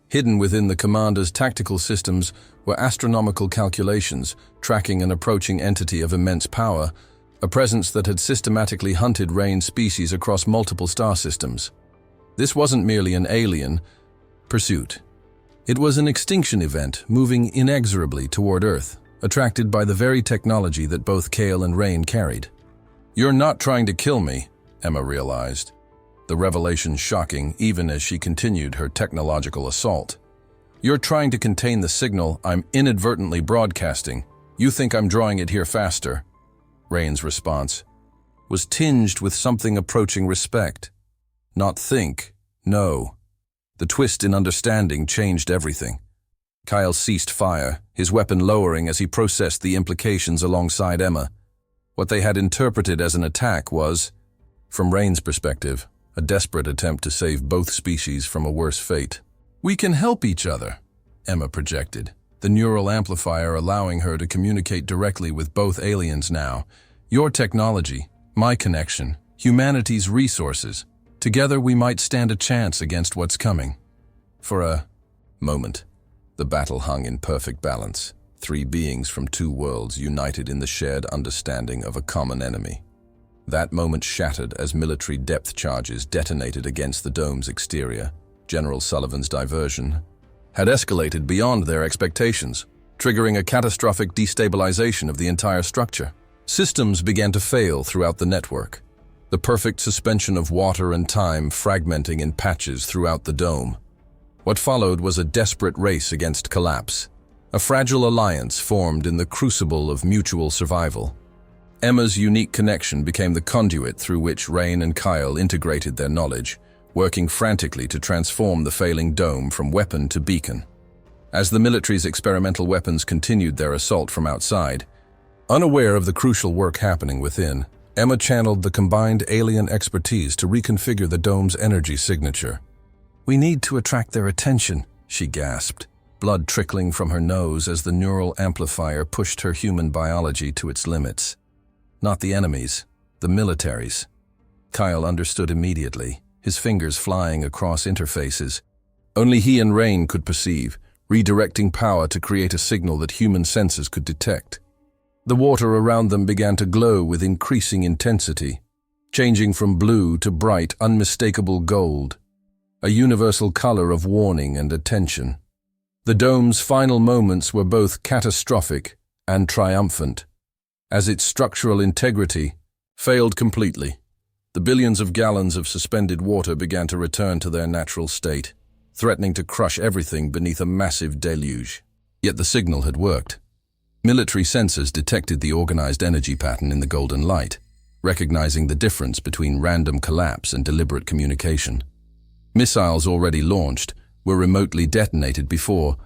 Hidden within the commander's tactical systems were astronomical calculations tracking an approaching entity of immense power, a presence that had systematically hunted Rain's species across multiple star systems. This wasn't merely an alien pursuit. It was an extinction event moving inexorably toward Earth, attracted by the very technology that both Kale and Rain carried. "You're not trying to kill me," Emma realized, the revelation shocking even as she continued her technological assault. "You're trying to contain the signal I'm inadvertently broadcasting. You think I'm drawing it here faster." Rain's response was tinged with something approaching respect. Not think, no. The twist in understanding changed everything. Kyle ceased fire, his weapon lowering as he processed the implications alongside Emma. What they had interpreted as an attack was, from Rain's perspective, a desperate attempt to save both species from a worse fate. "We can help each other," Emma projected, the neural amplifier allowing her to communicate directly with both aliens now. "Your technology, my connection, humanity's resources. Together we might stand a chance against what's coming." For a moment, the battle hung in perfect balance, three beings from two worlds united in the shared understanding of a common enemy. That moment shattered as military depth charges detonated against the dome's exterior. General Sullivan's diversion had escalated beyond their expectations, triggering a catastrophic destabilization of the entire structure. Systems began to fail throughout the network, the perfect suspension of water and time fragmenting in patches throughout the dome. What followed was a desperate race against collapse, a fragile alliance formed in the crucible of mutual survival. Emma's unique connection became the conduit through which Rain and Kyle integrated their knowledge, working frantically to transform the failing dome from weapon to beacon. As the military's experimental weapons continued their assault from outside, unaware of the crucial work happening within, Emma channeled the combined alien expertise to reconfigure the dome's energy signature. "We need to attract their attention," she gasped, blood trickling from her nose as the neural amplifier pushed her human biology to its limits. Not the enemies, the militaries. Kyle understood immediately, his fingers flying across interfaces. Only he and Rain could perceive, redirecting power to create a signal that human senses could detect. The water around them began to glow with increasing intensity, changing from blue to bright, unmistakable gold, a universal color of warning and attention. The dome's final moments were both catastrophic and triumphant, as its structural integrity failed completely. The billions of gallons of suspended water began to return to their natural state, threatening to crush everything beneath a massive deluge. Yet the signal had worked. Military sensors detected the organized energy pattern in the golden light, recognizing the difference between random collapse and deliberate communication. Missiles already launched were remotely detonated before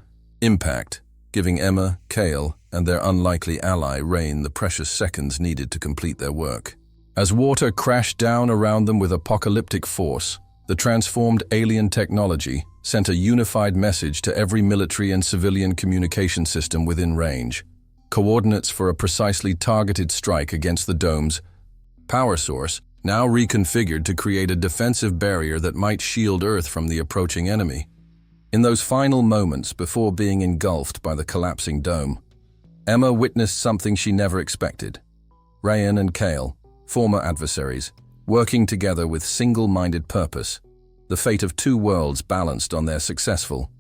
impact, giving Emma, Kale, and their unlikely ally Rain the precious seconds needed to complete their work. As water crashed down around them with apocalyptic force, the transformed alien technology, sent a unified message to every military and civilian communication system within range. Coordinates for a precisely targeted strike against the dome's power source, now reconfigured to create a defensive barrier that might shield Earth from the approaching enemy. In those final moments before being engulfed by the collapsing dome, Emma witnessed something she never expected. Ryan and Kale, former adversaries, working together with single-minded purpose, the fate of two worlds balanced on their successful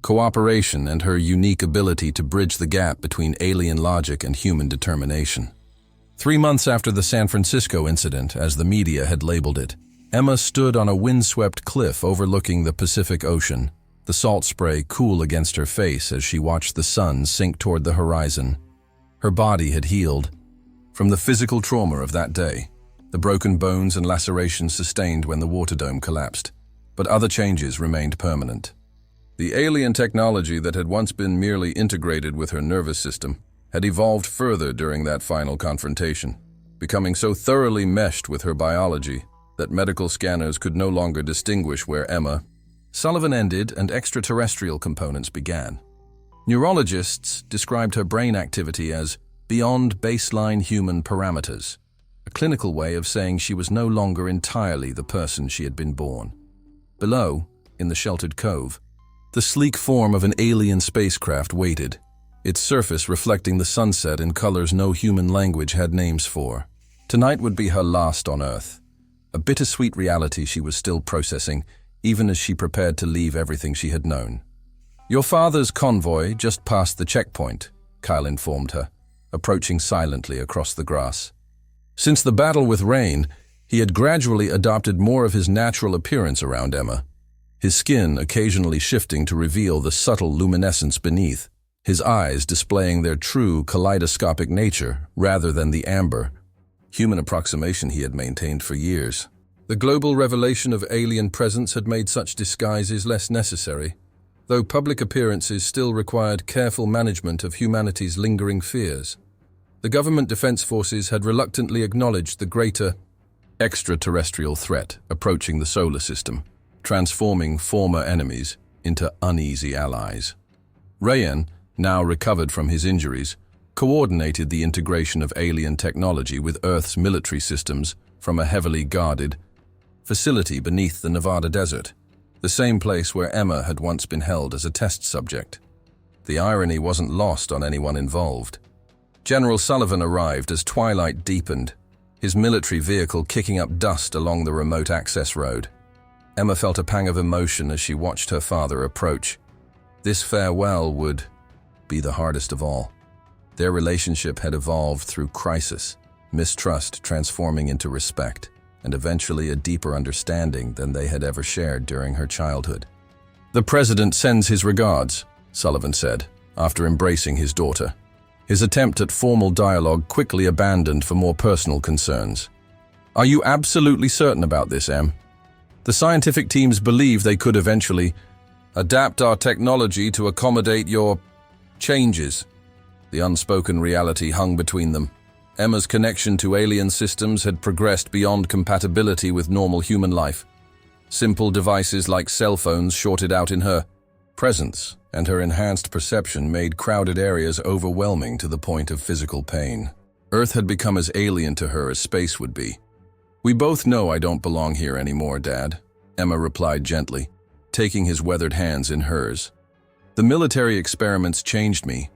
cooperation and her unique ability to bridge the gap between alien logic and human determination. 3 months after the San Francisco incident, as the media had labeled it, Emma stood on a windswept cliff overlooking the Pacific Ocean, the salt spray cool against her face as she watched the sun sink toward the horizon. Her body had healed from the physical trauma of that day, the broken bones and lacerations sustained when the water dome collapsed, but other changes remained permanent. The alien technology that had once been merely integrated with her nervous system had evolved further during that final confrontation, becoming so thoroughly meshed with her biology that medical scanners could no longer distinguish where Emma Sullivan ended and extraterrestrial components began. Neurologists described her brain activity as beyond baseline human parameters, a clinical way of saying she was no longer entirely the person she had been born. Below, in the sheltered cove, the sleek form of an alien spacecraft waited, its surface reflecting the sunset in colors no human language had names for. Tonight would be her last on Earth, a bittersweet reality she was still processing, even as she prepared to leave everything she had known. "Your father's convoy just passed the checkpoint," Kyle informed her, approaching silently across the grass. Since the battle with Rain, he had gradually adopted more of his natural appearance around Emma, his skin occasionally shifting to reveal the subtle luminescence beneath, his eyes displaying their true kaleidoscopic nature rather than the amber, human approximation he had maintained for years. The global revelation of alien presence had made such disguises less necessary, though public appearances still required careful management of humanity's lingering fears. The government defense forces had reluctantly acknowledged the greater extraterrestrial threat approaching the solar system, transforming former enemies into uneasy allies. Rayan, now recovered from his injuries, coordinated the integration of alien technology with Earth's military systems from a heavily guarded facility beneath the Nevada desert, the same place where Emma had once been held as a test subject. The irony wasn't lost on anyone involved. General Sullivan arrived as twilight deepened, his military vehicle kicking up dust along the remote access road. Emma felt a pang of emotion as she watched her father approach. This farewell would be the hardest of all. Their relationship had evolved through crisis, mistrust transforming into respect, and eventually a deeper understanding than they had ever shared during her childhood. "The President sends his regards," Sullivan said, after embracing his daughter. His attempt at formal dialogue quickly abandoned for more personal concerns. "Are you absolutely certain about this, Em? The scientific teams believe they could eventually adapt our technology to accommodate your changes." The unspoken reality hung between them. Emma's connection to alien systems had progressed beyond compatibility with normal human life. Simple devices like cell phones shorted out in her presence, and her enhanced perception made crowded areas overwhelming to the point of physical pain. Earth had become as alien to her as space would be. "We both know I don't belong here anymore, Dad," Emma replied gently, taking his weathered hands in hers. "The military experiments changed me,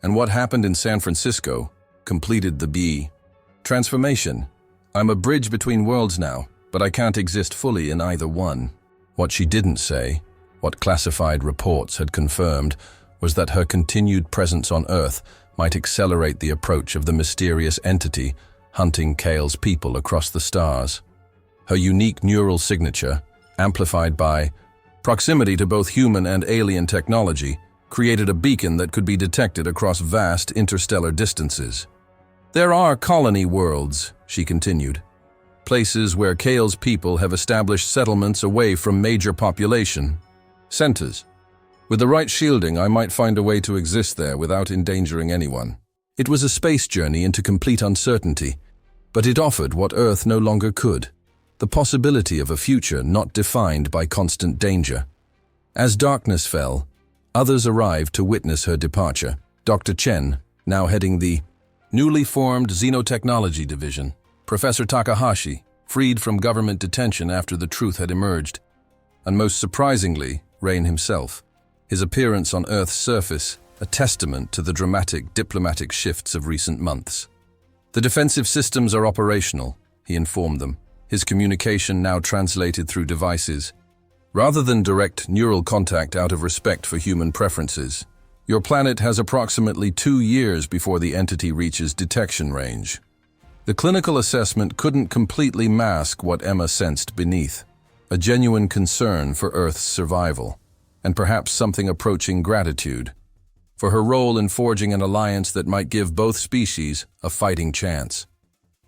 and what happened in San Francisco completed the transformation. I'm a bridge between worlds now, but I can't exist fully in either one." What she didn't say, what classified reports had confirmed, was that her continued presence on Earth might accelerate the approach of the mysterious entity hunting Kale's people across the stars. Her unique neural signature, amplified by proximity to both human and alien technology, created a beacon that could be detected across vast interstellar distances. "There are colony worlds," she continued, "places where Kale's people have established settlements away from major population centers. With the right shielding, I might find a way to exist there without endangering anyone." It was a space journey into complete uncertainty, but it offered what Earth no longer could, the possibility of a future not defined by constant danger. As darkness fell, others arrived to witness her departure. Dr. Chen, now heading the newly formed Xenotechnology Division. Professor Takahashi, freed from government detention after the truth had emerged. And most surprisingly, Rain himself. His appearance on Earth's surface, a testament to the dramatic diplomatic shifts of recent months. The defensive systems are operational, he informed them, his communication now translated through devices. Rather than direct neural contact out of respect for human preferences, your planet has approximately 2 years before the entity reaches detection range. The clinical assessment couldn't completely mask what Emma sensed beneath, a genuine concern for Earth's survival, and perhaps something approaching gratitude, for her role in forging an alliance that might give both species a fighting chance.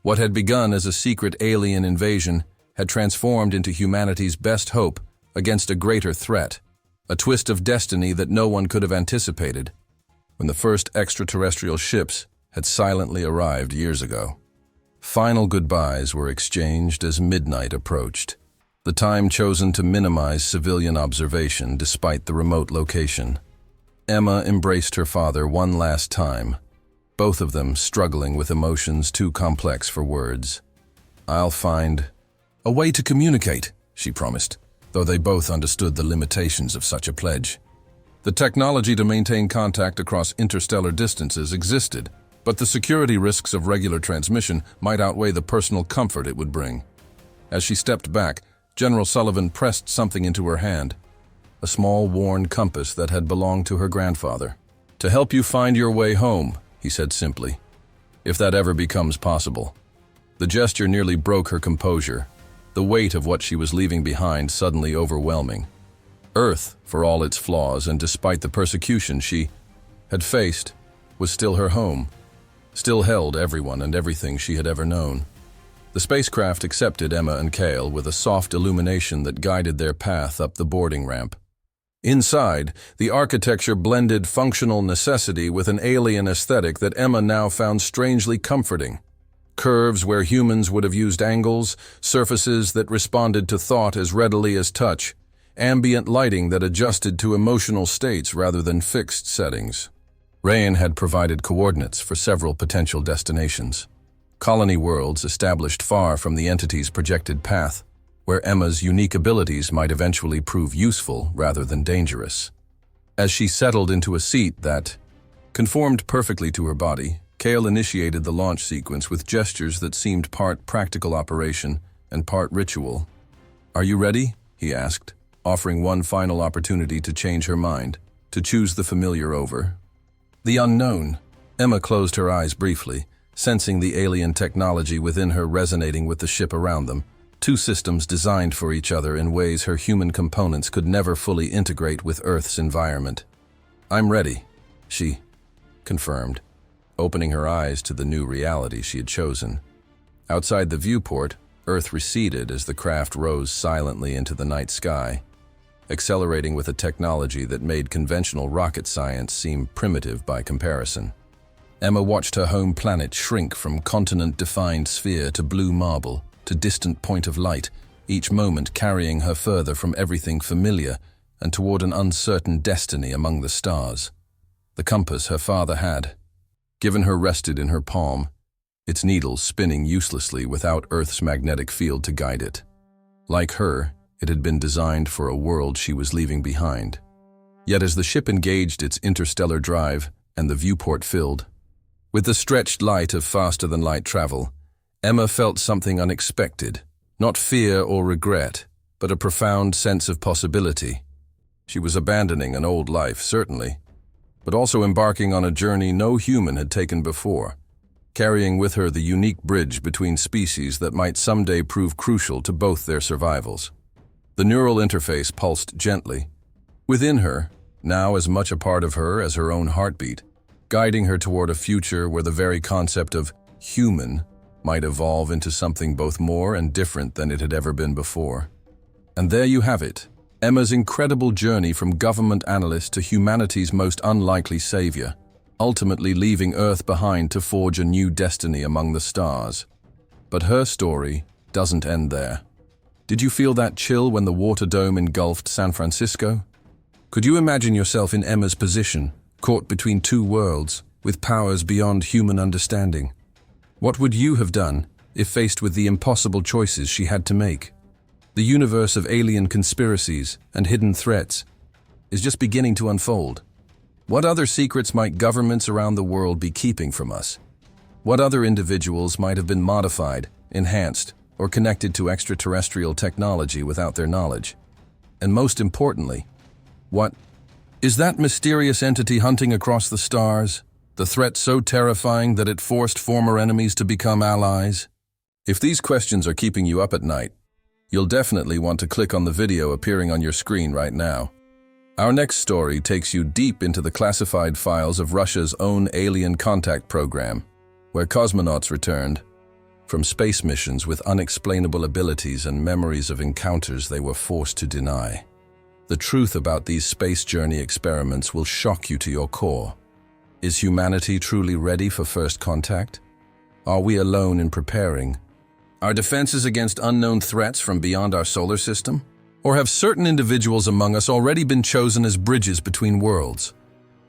What had begun as a secret alien invasion had transformed into humanity's best hope against a greater threat, a twist of destiny that no one could have anticipated when the first extraterrestrial ships had silently arrived years ago. Final goodbyes were exchanged as midnight approached, the time chosen to minimize civilian observation despite the remote location. Emma embraced her father one last time, both of them struggling with emotions too complex for words. "I'll find a way to communicate," she promised, though they both understood the limitations of such a pledge. The technology to maintain contact across interstellar distances existed, but the security risks of regular transmission might outweigh the personal comfort it would bring. As she stepped back, General Sullivan pressed something into her hand, a small worn compass that had belonged to her grandfather. "To help you find your way home," he said simply, "if that ever becomes possible." The gesture nearly broke her composure, the weight of what she was leaving behind suddenly overwhelming. Earth, for all its flaws and despite the persecution she had faced, was still her home, still held everyone and everything she had ever known. The spacecraft accepted Emma and Cale with a soft illumination that guided their path up the boarding ramp. Inside, the architecture blended functional necessity with an alien aesthetic that Emma now found strangely comforting. Curves where humans would have used angles, surfaces that responded to thought as readily as touch, ambient lighting that adjusted to emotional states rather than fixed settings. Rayan had provided coordinates for several potential destinations. Colony worlds established far from the entity's projected path, where Emma's unique abilities might eventually prove useful rather than dangerous. As she settled into a seat that conformed perfectly to her body, Cale initiated the launch sequence with gestures that seemed part practical operation and part ritual. "Are you ready?" he asked, offering one final opportunity to change her mind, to choose the familiar over the unknown. Emma closed her eyes briefly, sensing the alien technology within her resonating with the ship around them, two systems designed for each other in ways her human components could never fully integrate with Earth's environment. "I'm ready," she confirmed, opening her eyes to the new reality she had chosen. Outside the viewport, Earth receded as the craft rose silently into the night sky, accelerating with a technology that made conventional rocket science seem primitive by comparison. Emma watched her home planet shrink from continent-defined sphere to blue marble, to distant point of light, each moment carrying her further from everything familiar and toward an uncertain destiny among the stars. The compass her father had given her rested in her palm, its needles spinning uselessly without Earth's magnetic field to guide it. Like her, it had been designed for a world she was leaving behind. Yet as the ship engaged its interstellar drive and the viewport filled with the stretched light of faster-than-light travel, Emma felt something unexpected, not fear or regret, but a profound sense of possibility. She was abandoning an old life, certainly, but also embarking on a journey no human had taken before, carrying with her the unique bridge between species that might someday prove crucial to both their survivals. The neural interface pulsed gently, within her, now as much a part of her as her own heartbeat, guiding her toward a future where the very concept of human might evolve into something both more and different than it had ever been before. And there you have it, Emma's incredible journey from government analyst to humanity's most unlikely savior, ultimately leaving Earth behind to forge a new destiny among the stars. But her story doesn't end there. Did you feel that chill when the water dome engulfed San Francisco? Could you imagine yourself in Emma's position, caught between two worlds, with powers beyond human understanding? What would you have done if faced with the impossible choices she had to make? The universe of alien conspiracies and hidden threats is just beginning to unfold. What other secrets might governments around the world be keeping from us? What other individuals might have been modified, enhanced, or connected to extraterrestrial technology without their knowledge? And most importantly, what is that mysterious entity hunting across the stars? The threat so terrifying that it forced former enemies to become allies? If these questions are keeping you up at night, you'll definitely want to click on the video appearing on your screen right now. Our next story takes you deep into the classified files of Russia's own alien contact program, where cosmonauts returned from space missions with unexplainable abilities and memories of encounters they were forced to deny. The truth about these space journey experiments will shock you to your core. Is humanity truly ready for first contact? Are we alone in preparing our defenses against unknown threats from beyond our solar system? Or have certain individuals among us already been chosen as bridges between worlds?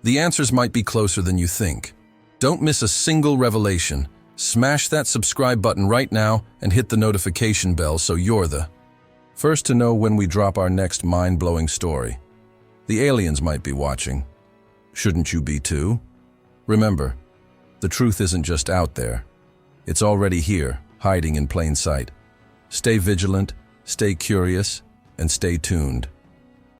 The answers might be closer than you think. Don't miss a single revelation. Smash that subscribe button right now and hit the notification bell so you're the first to know when we drop our next mind-blowing story. The aliens might be watching. Shouldn't you be too? Remember, the truth isn't just out there. It's already here, hiding in plain sight. Stay vigilant, stay curious, and stay tuned.